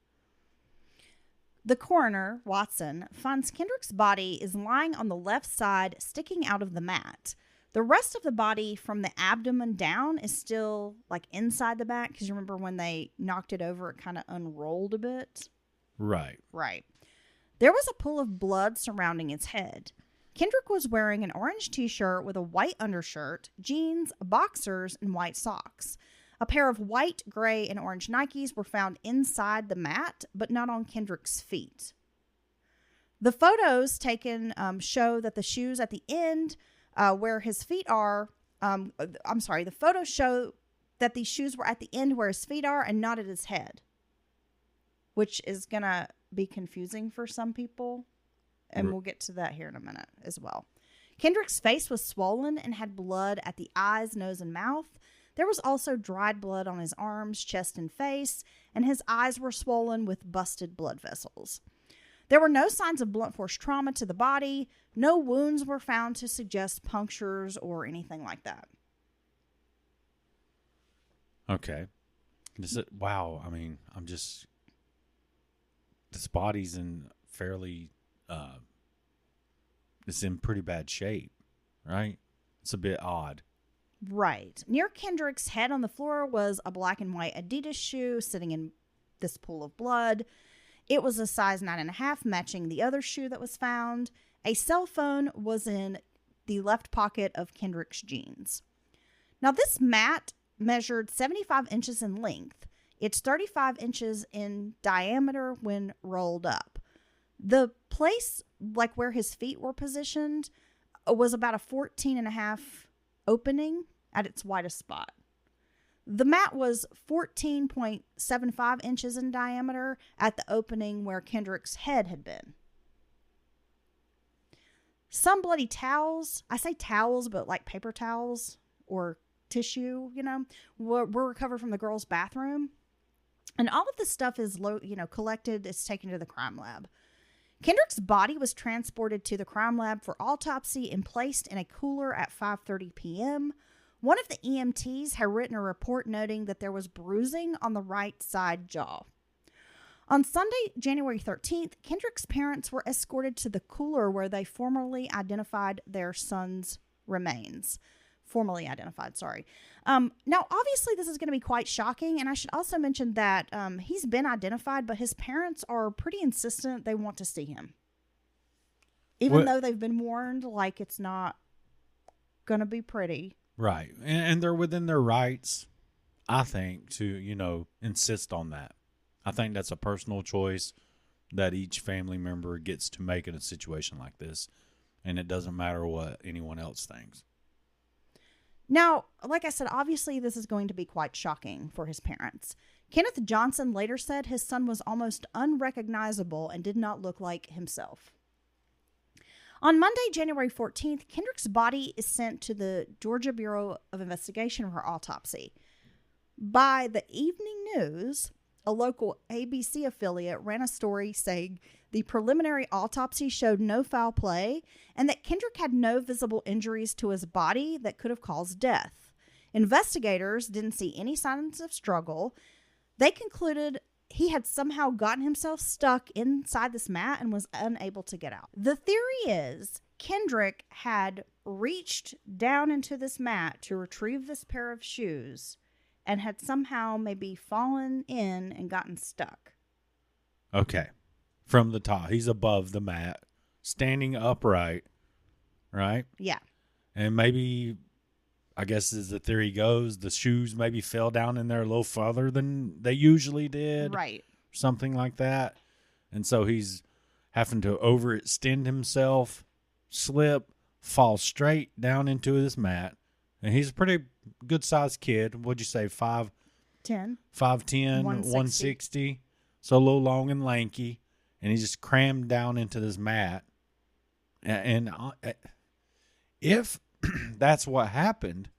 The coroner, Watson, finds Kendrick's body is lying on the left side, sticking out of the mat. The rest of the body from the abdomen down is still like inside the back, because you remember when they knocked it over, it kind of unrolled a bit. Right. Right. There was a pool of blood surrounding its head. Kendrick was wearing an orange t-shirt with a white undershirt, jeans, boxers, and white socks. A pair of white, gray, and orange Nikes were found inside the mat, but not on Kendrick's feet. The photos taken show that the shoes at the end where his feet are, the photos show that these shoes were at the end where his feet are and not at his head, which is going to be confusing for some people. And we'll get to that here in a minute as well. Kendrick's face was swollen and had blood at the eyes, nose, and mouth. There was also dried blood on his arms, chest, and face, and his eyes were swollen with busted blood vessels. There were no signs of blunt force trauma to the body. No wounds were found to suggest punctures or anything like that. Okay. Wow. I mean, this body's in fairly, it's in pretty bad shape, right? It's a bit odd. Right. Near Kendrick's head on the floor was a black and white Adidas shoe sitting in this pool of blood. It was a size 9.5, matching the other shoe that was found. A cell phone was in the left pocket of Kendrick's jeans. Now, this mat measured 75 inches in length. It's 35 inches in diameter when rolled up. The place, like where his feet were positioned, was about a 14.5 opening at its widest spot. The mat was 14.75 inches in diameter at the opening where Kendrick's head had been. Some bloody towels, I say towels, but like paper towels or tissue, were recovered from the girls' bathroom. And all of this stuff is, collected, it's taken to the crime lab. Kendrick's body was transported to the crime lab for autopsy and placed in a cooler at 5:30 p.m. One of the EMTs had written a report noting that there was bruising on the right side jaw. On Sunday, January 13th, Kendrick's parents were escorted to the cooler where they formally identified their son's remains. Now, obviously, this is going to be quite shocking, and I should also mention that he's been identified, but his parents are pretty insistent they want to see him. Even though they've been warned, like, it's not going to be pretty. Right. And they're within their rights, I think, to, insist on that. I think that's a personal choice that each family member gets to make in a situation like this, and it doesn't matter what anyone else thinks. Now, like I said, obviously this is going to be quite shocking for his parents. Kenneth Johnson later said his son was almost unrecognizable and did not look like himself. On Monday, January 14th, Kendrick's body is sent to the Georgia Bureau of Investigation for autopsy. By the Evening News, a local ABC affiliate ran a story saying the preliminary autopsy showed no foul play and that Kendrick had no visible injuries to his body that could have caused death. Investigators didn't see any signs of struggle. They concluded he had somehow gotten himself stuck inside this mat and was unable to get out. The theory is Kendrick had reached down into this mat to retrieve this pair of shoes and had somehow maybe fallen in and gotten stuck. Okay. From the top. He's above the mat, standing upright, right? Yeah. And maybe, I guess as the theory goes, the shoes maybe fell down in there a little further than they usually did. Right. Something like that. And so he's having to overextend himself, slip, fall straight down into this mat. And he's a pretty good-sized kid. What'd you say, 5'10", 160. So a little long and lanky. And he's just crammed down into this mat. And if that's what happened,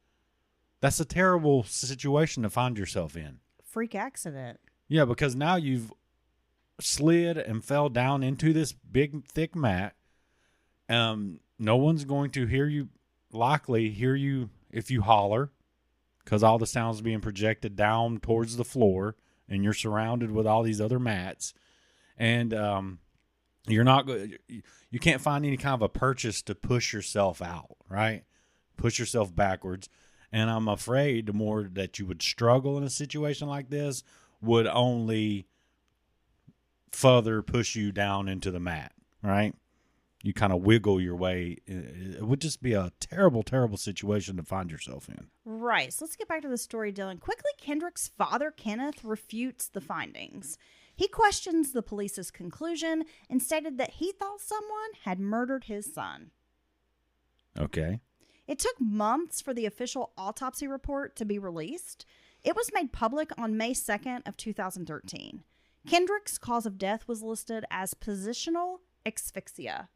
that's a terrible situation to find yourself in. Freak accident. Yeah, because now you've slid and fell down into this big, thick mat. No one's going to likely hear you if you holler, because all the sound's being projected down towards the floor, and you're surrounded with all these other mats. And you can't find any kind of a purchase to push yourself out, right? Push yourself backwards. And I'm afraid the more that you would struggle in a situation like this would only further push you down into the mat, right? You kind of wiggle your way. It would just be a terrible, terrible situation to find yourself in. Right. So let's get back to the story, Dylan. Quickly, Kendrick's father, Kenneth, refutes the findings. He questions the police's conclusion and stated that he thought someone had murdered his son. Okay. It took months for the official autopsy report to be released. It was made public on May 2nd of 2013. Kendrick's cause of death was listed as positional asphyxia.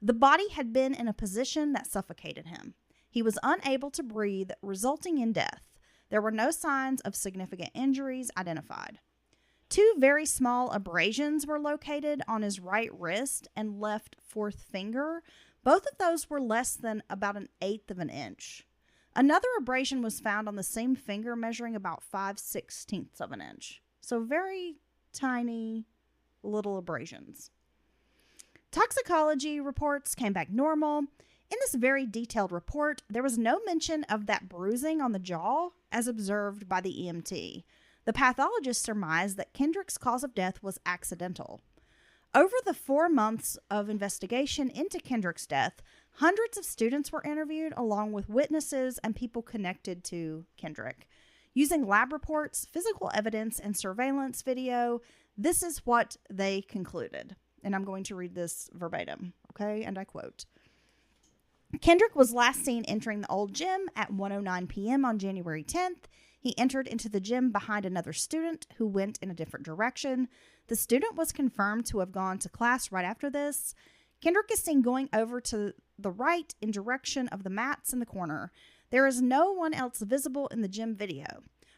The body had been in a position that suffocated him. He was unable to breathe, resulting in death. There were no signs of significant injuries identified. 2 very small abrasions were located on his right wrist and left fourth finger. Both of those were less than about 1/8 of an inch. Another abrasion was found on the same finger, measuring about 5/16 of an inch. So very tiny little abrasions. Toxicology reports came back normal. In this very detailed report, there was no mention of that bruising on the jaw as observed by the EMT. The pathologist surmised that Kendrick's cause of death was accidental. Over the 4 months of investigation into Kendrick's death, hundreds of students were interviewed along with witnesses and people connected to Kendrick. Using lab reports, physical evidence, and surveillance video, this is what they concluded. And I'm going to read this verbatim, okay? And I quote, Kendrick was last seen entering the old gym at 1:09 p.m. on January 10th. He entered into the gym behind another student who went in a different direction. The student was confirmed to have gone to class right after this. Kendrick is seen going over to the right in direction of the mats in the corner. There is no one else visible in the gym video.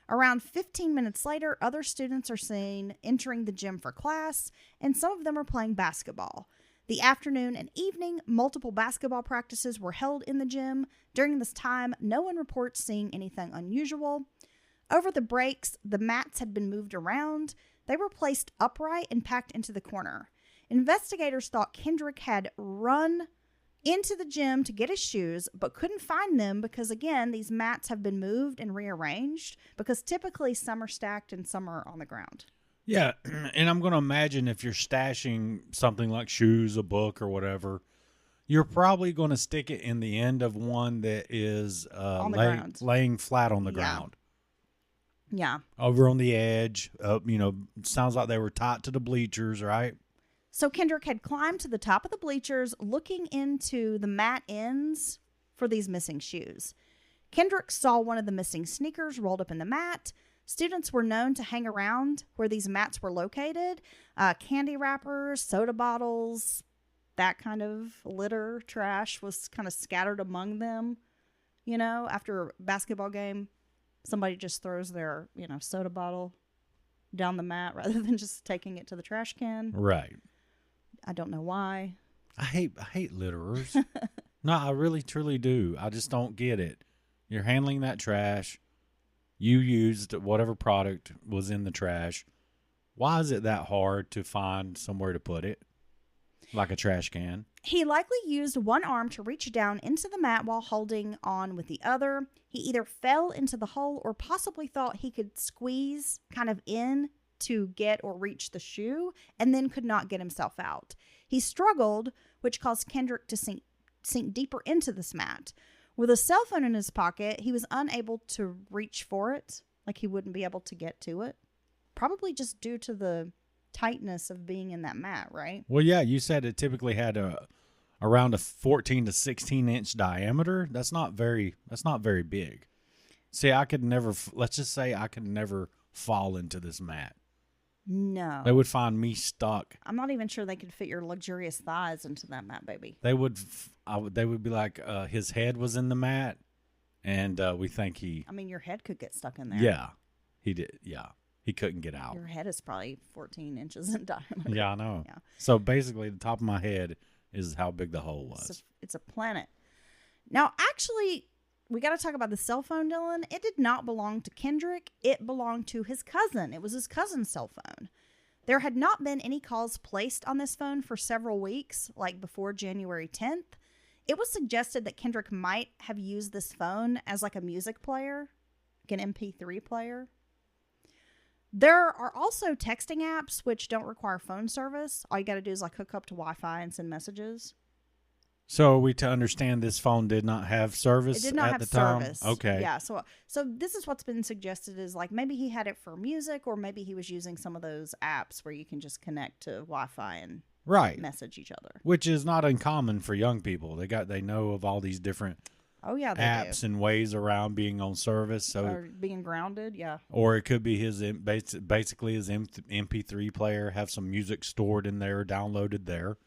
Around 15 minutes later, other students are seen entering the gym for class, and some of them are playing basketball. The afternoon and evening, multiple basketball practices were held in the gym. During this time, no one reports seeing anything unusual. Over the breaks, the mats had been moved around. They were placed upright and packed into the corner. Investigators thought Kendrick had run into the gym to get his shoes, but couldn't find them because, again, these mats have been moved and rearranged because typically some are stacked and some are on the ground. Yeah, and I'm going to imagine if you're stashing something like shoes, a book, or whatever, you're probably going to stick it in the end of one that is ground. Laying flat on the Yeah. ground. Yeah. Over on the edge. Sounds like they were tied to the bleachers, right? So Kendrick had climbed to the top of the bleachers, looking into the mat ends for these missing shoes. Kendrick saw one of the missing sneakers rolled up in the mat. Students were known to hang around where these mats were located. Candy wrappers, soda bottles, that kind of litter, trash was kind of scattered among them. You know, after a basketball game, somebody just throws their, soda bottle down the mat rather than just taking it to the trash can. Right. I don't know why. I hate litterers. No, I really, truly do. I just don't get it. You're handling that trash. You used whatever product was in the trash. Why is it that hard to find somewhere to put it? Like a trash can. He likely used one arm to reach down into the mat while holding on with the other. He either fell into the hole or possibly thought he could squeeze kind of in to get or reach the shoe and then could not get himself out. He struggled, which caused Kendrick to sink deeper into this mat. With a cell phone in his pocket, he was unable to reach for it, like he wouldn't be able to get to it. Probably just due to the tightness of being in that mat, right? Well, yeah, you said it typically had around a 14 to 16 inch diameter. That's not very big. See, let's just say I could never fall into this mat. No. They would find me stuck. I'm not even sure they could fit your luxurious thighs into that mat, baby. They would be like, his head was in the mat, and we think your head could get stuck in there. Yeah, he did. Yeah, he couldn't get out. Your head is probably 14 inches in diameter. Yeah, I know. Yeah. So basically, the top of my head is how big the hole was. It's a planet. Now, actually, we got to talk about the cell phone, Dylan. It did not belong to Kendrick. It belonged to his cousin. It was his cousin's cell phone. There had not been any calls placed on this phone for several weeks, like before January 10th. It was suggested that Kendrick might have used this phone as like a music player, like an MP3 player. There are also texting apps which don't require phone service. All you got to do is like hook up to Wi-Fi and send messages. So are we to understand this phone did not have service It did not at have the time? service. Okay. Yeah. So this is what's been suggested is like maybe he had it for music, or maybe he was using some of those apps where you can just connect to Wi-Fi and message each other. Which is not uncommon for young people. They know of all these different apps and ways around being on service. So or being grounded. Yeah. Or it could be basically his MP3 player, have some music stored in there, downloaded there.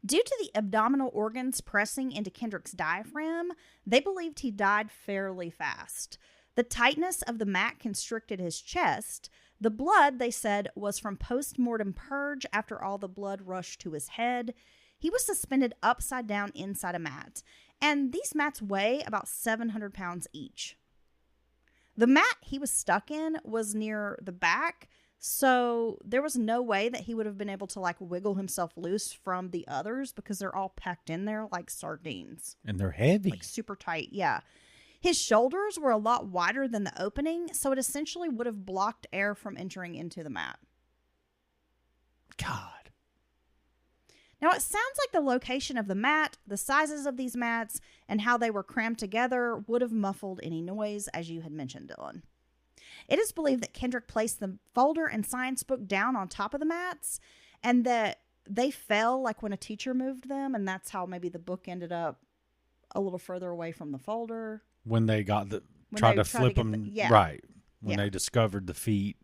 Due to the abdominal organs pressing into Kendrick's diaphragm, they believed he died fairly fast. The tightness of the mat constricted his chest. The blood, they said, was from post-mortem purge after all the blood rushed to his head. He was suspended upside down inside a mat, and these mats weigh about 700 pounds each. The mat he was stuck in was near the back, So there was no way that he would have been able to like wiggle himself loose from the others because they're all packed in there like sardines. And they're heavy. Like super tight, yeah. His shoulders were a lot wider than the opening, so it essentially would have blocked air from entering into the mat. God. Now, it sounds like the location of the mat, the sizes of these mats, and how they were crammed together would have muffled any noise, as you had mentioned, Dylan. It is believed that Kendrick placed the folder and science book down on top of the mats, and that they fell like when a teacher moved them, and that's how maybe the book ended up a little further away from the folder. When they tried to flip them, right. When they discovered the feet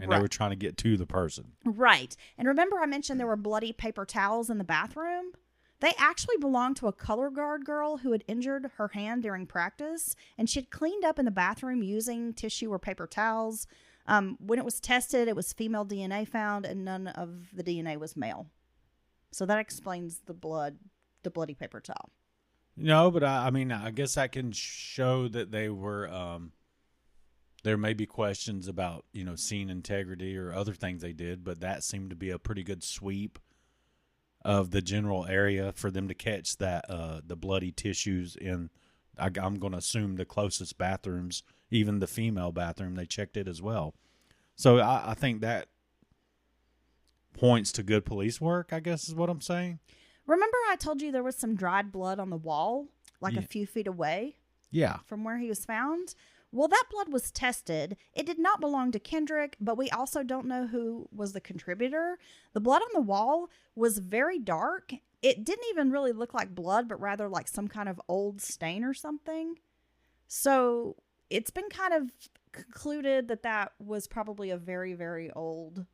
and they were trying to get to the person. Right. And remember I mentioned there were bloody paper towels in the bathroom? They actually belonged to a color guard girl who had injured her hand during practice, and she had cleaned up in the bathroom using tissue or paper towels. When it was tested, it was female DNA found, and none of the DNA was male. So that explains the bloody paper towel. No, but I mean, I guess that can show that they were, there may be questions about, scene integrity or other things they did, but that seemed to be a pretty good sweep of the general area for them to catch that, the bloody tissues in, I'm going to assume the closest bathrooms, even the female bathroom, they checked it as well. So I think that points to good police work, I guess is what I'm saying. Remember I told you there was some dried blood on the wall, like a few feet away? Yeah. From where he was found? Well, that blood was tested. It did not belong to Kendrick, but we also don't know who was the contributor. The blood on the wall was very dark. It didn't even really look like blood, but rather like some kind of old stain or something. So it's been kind of concluded that that was probably a very, very old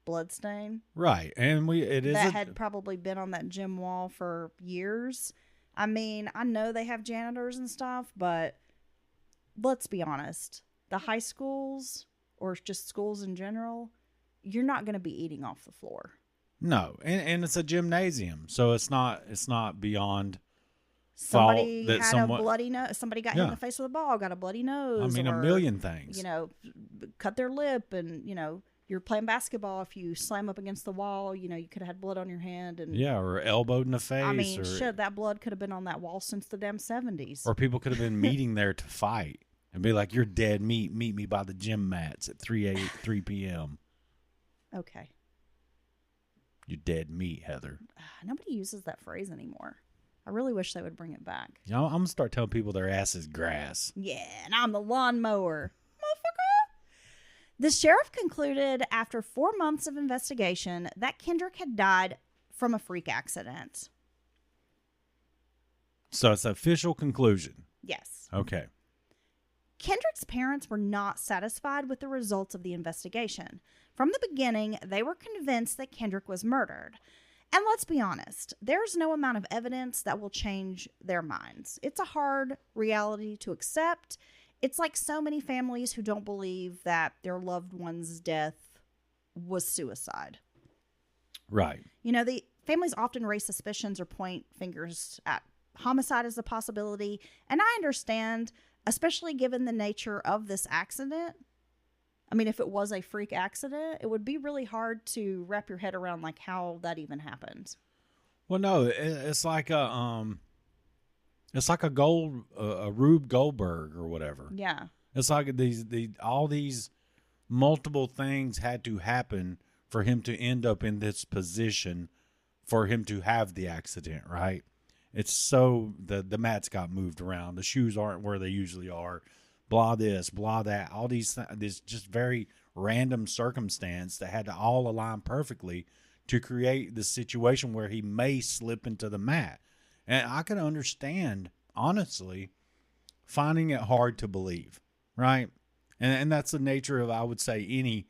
blood stain. Right. And that had probably been on that gym wall for years. I mean, I know they have janitors and stuff, but let's be honest. The high schools or just schools in general, you're not going to be eating off the floor. No. And it's a gymnasium, so it's not beyond somebody fault that had a bloody nose. Somebody got hit in the face with a ball, got a bloody nose. I mean, a million things. Cut their lip, and you're playing basketball. If you slam up against the wall, you could have had blood on your hand. And or elbowed in the face. I mean, that blood could have been on that wall since the damn 70s. Or people could have been meeting there to fight and be like, "You're dead meat. Meet me by the gym mats at 3 p.m." Okay. You're dead meat, Heather. Nobody uses that phrase anymore. I really wish they would bring it back. I'm going to start telling people their ass is grass. Yeah, and I'm the lawnmower. The sheriff concluded after 4 months of investigation that Kendrick had died from a freak accident. So it's an official conclusion. Yes. Okay. Kendrick's parents were not satisfied with the results of the investigation. From the beginning, they were convinced that Kendrick was murdered. And let's be honest, there's no amount of evidence that will change their minds. It's a hard reality to accept. It's like so many families who don't believe that their loved one's death was suicide. Right. The families often raise suspicions or point fingers at homicide as a possibility. And I understand, especially given the nature of this accident. I mean, if it was a freak accident, it would be really hard to wrap your head around like how that even happened. Well, no, it's like a Rube Goldberg or whatever. Yeah. It's like all these multiple things had to happen for him to end up in this position for him to have the accident, right? It's so the mats got moved around. The shoes aren't where they usually are. Blah this, blah that. All these this just very random circumstance that had to all align perfectly to create the situation where he may slip into the mat. And I can understand, honestly, finding it hard to believe, right? And that's the nature of, I would say, any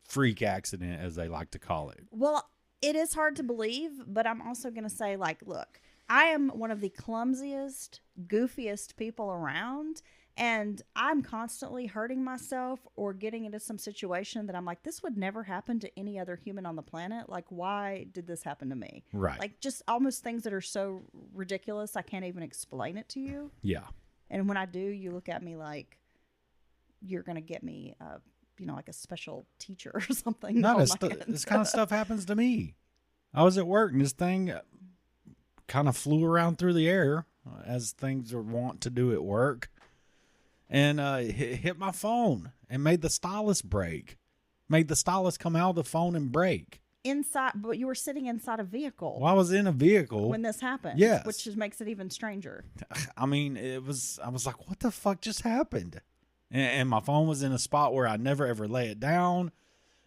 freak accident, as they like to call it. Well, it is hard to believe, but I'm also going to say, look, I am one of the clumsiest, goofiest people around, and I'm constantly hurting myself or getting into some situation that I'm like, this would never happen to any other human on the planet. Like, why did this happen to me? Right. Like, just almost things that are so ridiculous, I can't even explain it to you. Yeah. And when I do, you look at me like you're going to get me a like a special teacher or something. No, Oh, this kind of stuff happens to me. I was at work and this thing kind of flew around through the air as things are wont to do at work, and hit my phone and made the stylus break. Made the stylus come out of the phone and break. Inside, but you were sitting inside a vehicle. Well, I was in a vehicle when this happened. Yes. Which just makes it even stranger. I mean, I was like, what the fuck just happened? And my phone was in a spot where I never ever lay it down.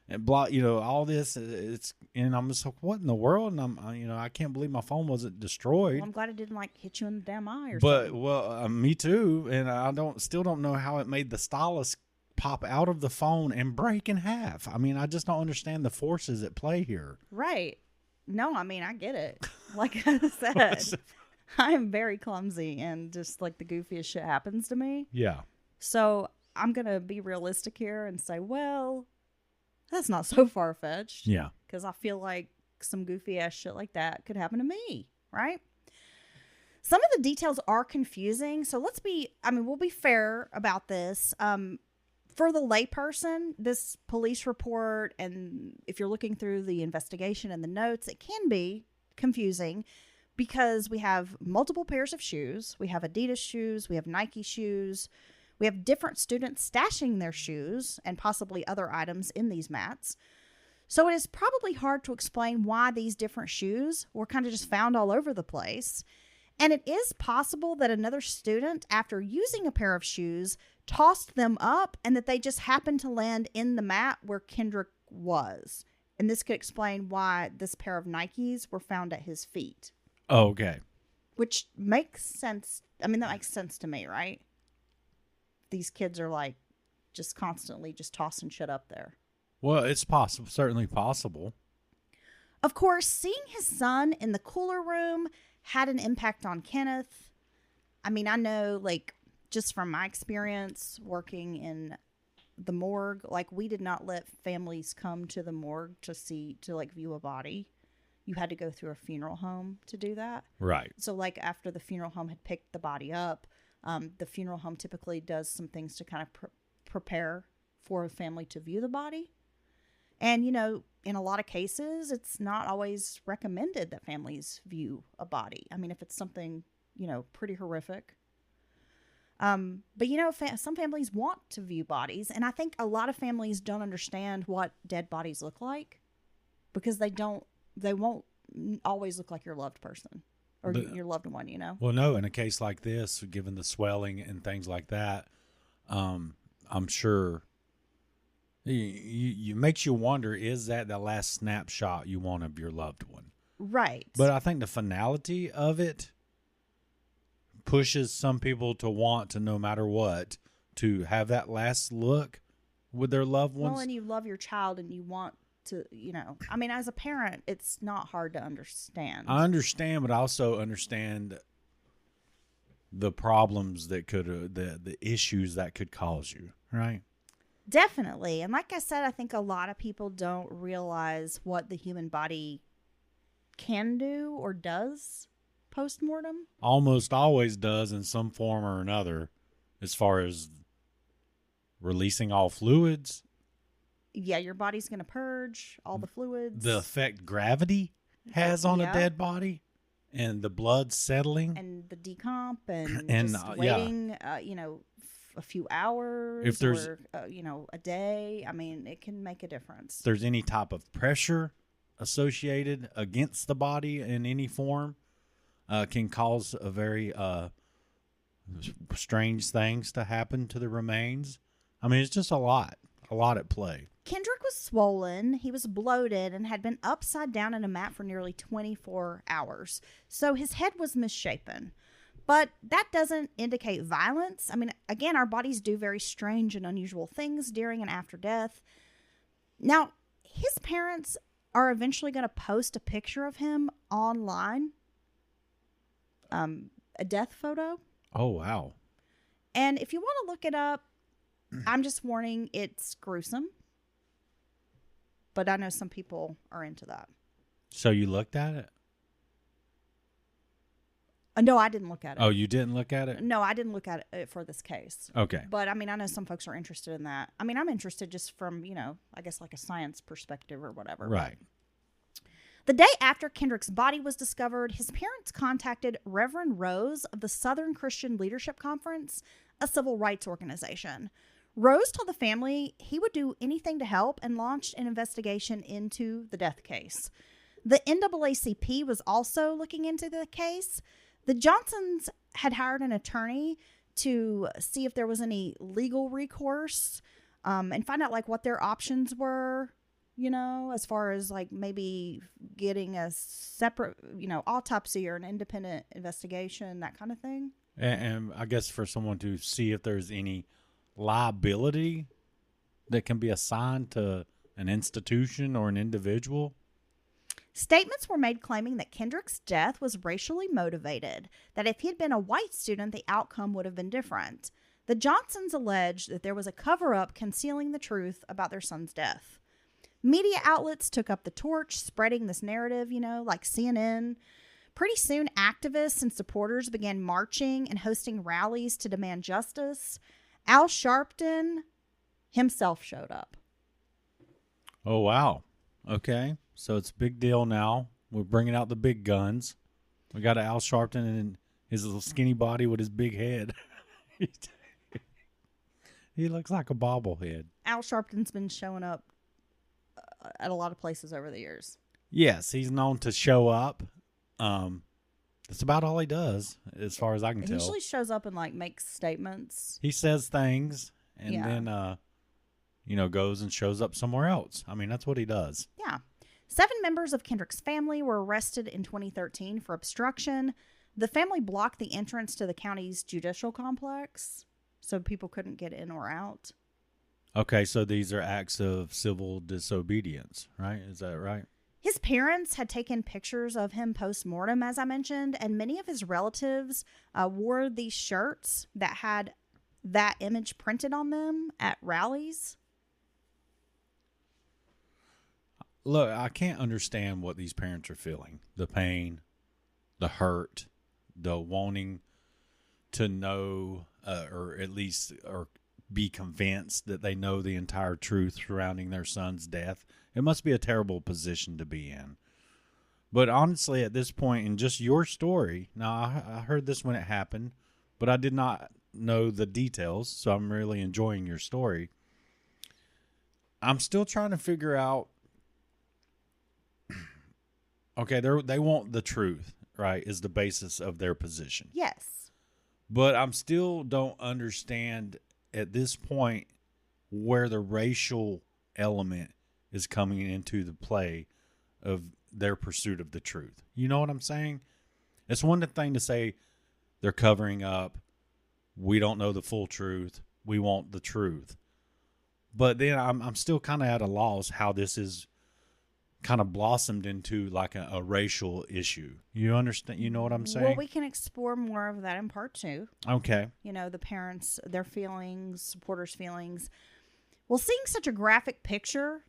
And all this, and I'm just like, what in the world? And I can't believe my phone wasn't destroyed. Well, I'm glad it didn't hit you in the damn eye or something. something. Well, me too. And I still don't know how it made the stylus pop out of the phone and break in half. I mean, I just don't understand the forces at play here. Right. No, I mean, I get it. Like I said, I am very clumsy and just the goofiest shit happens to me. Yeah. So I'm going to be realistic here and say, well, that's not so far-fetched. Yeah. Because I feel like some goofy-ass shit like that could happen to me, right? Some of the details are confusing, so we'll be fair about this. For the layperson, this police report, and if you're looking through the investigation and the notes, it can be confusing because we have multiple pairs of shoes. We have Adidas shoes. We have Nike shoes. We have different students stashing their shoes and possibly other items in these mats. So it is probably hard to explain why these different shoes were kind of just found all over the place. And it is possible that another student, after using a pair of shoes, tossed them up and that they just happened to land in the mat where Kendrick was. And this could explain why this pair of Nikes were found at his feet. Oh, okay. Which makes sense. I mean, that makes sense to me, right? These kids are just constantly just tossing shit up there. Well, it's possible, certainly possible. Of course, seeing his son in the cooler room had an impact on Kenneth. I mean, I know, just from my experience working in the morgue, we did not let families come to the morgue to view a body. You had to go through a funeral home to do that. Right. So, after the funeral home had picked the body up, the funeral home typically does some things to kind of prepare for a family to view the body. And, in a lot of cases, it's not always recommended that families view a body. I mean, if it's something, pretty horrific. But, some families want to view bodies. And I think a lot of families don't understand what dead bodies look like because they won't always look like your loved person. Or your loved one, Well, no, in a case like this, given the swelling and things like that, I'm sure you makes you wonder, is that the last snapshot you want of your loved one? Right. But I think the finality of it pushes some people to want to, no matter what, to have that last look with their loved ones. Well, and you love your child and you want to, I mean, as a parent, it's not hard to understand. I understand, but I also understand the problems that could, the issues that could cause you, right? Definitely. And like I said, I think a lot of people don't realize what the human body can do or does post-mortem. Almost always does in some form or another, as far as releasing all fluids. Yeah, your body's going to purge all the fluids. The effect gravity has on a dead body, and the blood settling. And the decomp and just waiting, a few hours if there's, or, a day. I mean, it can make a difference. If there's any type of pressure associated against the body in any form, can cause a very strange things to happen to the remains. I mean, it's just a lot at play. Kendrick was swollen, he was bloated, and had been upside down in a mat for nearly 24 hours. So his head was misshapen. But that doesn't indicate violence. I mean, again, our bodies do very strange and unusual things during and after death. Now, his parents are eventually going to post a picture of him online. A death photo. Oh, wow. And if you want to look it up, I'm just warning, it's gruesome. But I know some people are into that. So you looked at it? No, I didn't look at it. Oh, you didn't look at it? No, I didn't look at it for this case. Okay. But I mean, I know some folks are interested in that. I mean, I'm interested just from, I guess like a science perspective or whatever. Right. The day after Kendrick's body was discovered, his parents contacted Reverend Rose of the Southern Christian Leadership Conference, a civil rights organization. Rose told the family he would do anything to help and launched an investigation into the death case. The NAACP was also looking into the case. The Johnsons had hired an attorney to see if there was any legal recourse and find out like what their options were, as far as like maybe getting a separate, autopsy or an independent investigation, that kind of thing. And I guess for someone to see if there's any liability that can be assigned to an institution or an individual. Statements were made claiming that Kendrick's death was racially motivated, that if he had been a white student, the outcome would have been different. The Johnsons alleged that there was a cover-up concealing the truth about their son's death. Media outlets took up the torch, spreading this narrative, like CNN. Pretty soon, activists and supporters began marching and hosting rallies to demand justice. Al Sharpton himself showed up. Oh, wow. Okay. So it's a big deal now. We're bringing out the big guns. We got Al Sharpton and his little skinny body with his big head. He looks like a bobblehead. Al Sharpton's been showing up at a lot of places over the years. Yes, he's known to show up. That's about all he does, as far as I can tell. He usually shows up and like makes statements. He says things and then, goes and shows up somewhere else. I mean, that's what he does. Yeah. 7 members of Kendrick's family were arrested in 2013 for obstruction. The family blocked the entrance to the county's judicial complex, so people couldn't get in or out. Okay, so these are acts of civil disobedience, right? Is that right? His parents had taken pictures of him post-mortem, as I mentioned, and many of his relatives wore these shirts that had that image printed on them at rallies. Look, I can't understand what these parents are feeling. The pain, the hurt, the wanting to know or at least or be convinced that they know the entire truth surrounding their son's death. It must be a terrible position to be in. But honestly, at this point in just your story, now I heard this when it happened, but I did not know the details, so I'm really enjoying your story. I'm still trying to figure out, okay, they want the truth, right, is the basis of their position. Yes. But I'm still don't understand at this point where the racial element is coming into the play of their pursuit of the truth. You know what I'm saying? It's one thing to say they're covering up. We don't know the full truth. We want the truth. But then I'm still kind of at a loss how this is kind of blossomed into like a racial issue. You understand? You know what I'm saying? Well, we can explore more of that in part 2. Okay. The parents, their feelings, supporters' feelings. Well, seeing such a graphic picture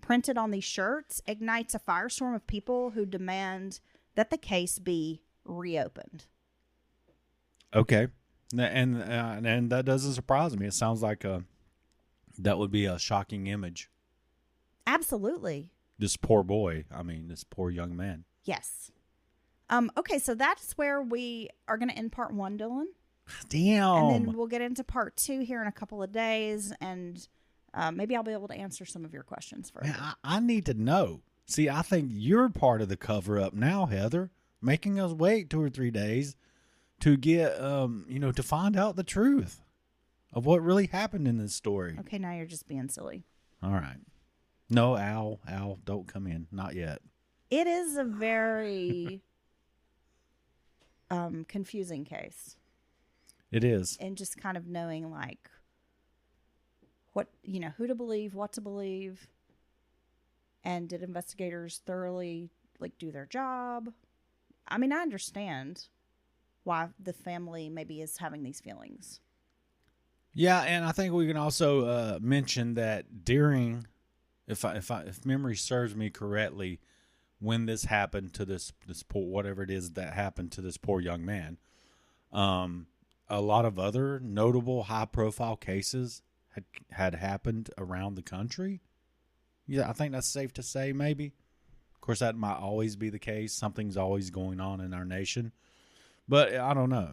printed on these shirts ignites a firestorm of people who demand that the case be reopened. Okay. And that doesn't surprise me. It sounds like that would be a shocking image. Absolutely. This poor boy. I mean, this poor young man. Yes. Okay, so that's where we are going to end part 1, Dylan. Damn. And then we'll get into part 2 here in a couple of days, and maybe I'll be able to answer some of your questions for you. Man, I need to know. See, I think you're part of the cover-up now, Heather, making us wait 2 or 3 days to get, to find out the truth of what really happened in this story. Okay, now you're just being silly. All right. No, Al, don't come in. Not yet. It is a very confusing case. It is. And just kind of knowing, like, what, who to believe, what to believe. And did investigators thoroughly, like, do their job? I mean, I understand why the family maybe is having these feelings. Yeah, and I think we can also mention that during, if memory serves me correctly, when this happened to this poor, whatever it is that happened to this poor young man. A lot of other notable high-profile cases had happened around the country. Yeah, I think that's safe to say, maybe. Of course, that might always be the case. Something's always going on in our nation. But I don't know,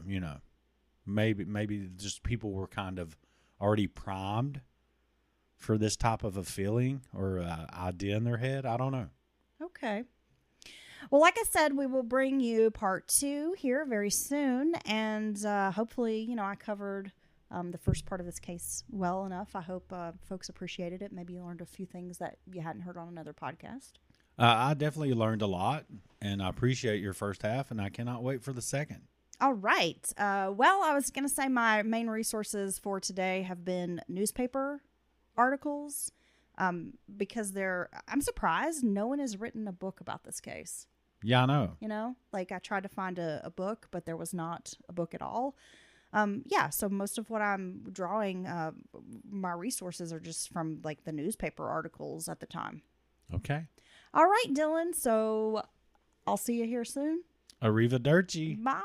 maybe just people were kind of already primed for this type of a feeling or idea in their head. I don't know. Okay. Well, like I said, we will bring you part 2 here very soon. And hopefully, I covered the first part of this case well enough. I hope folks appreciated it. Maybe you learned a few things that you hadn't heard on another podcast. I definitely learned a lot, and I appreciate your first half, and I cannot wait for the second. All right. Well, I was going to say my main resources for today have been newspaper articles, because I'm surprised no one has written a book about this case. Yeah, I know. I tried to find a book, but there was not a book at all. So most of what I'm drawing, my resources are just from the newspaper articles at the time. Okay. All right, Dylan. So I'll see you here soon. Arrivederci. Bye.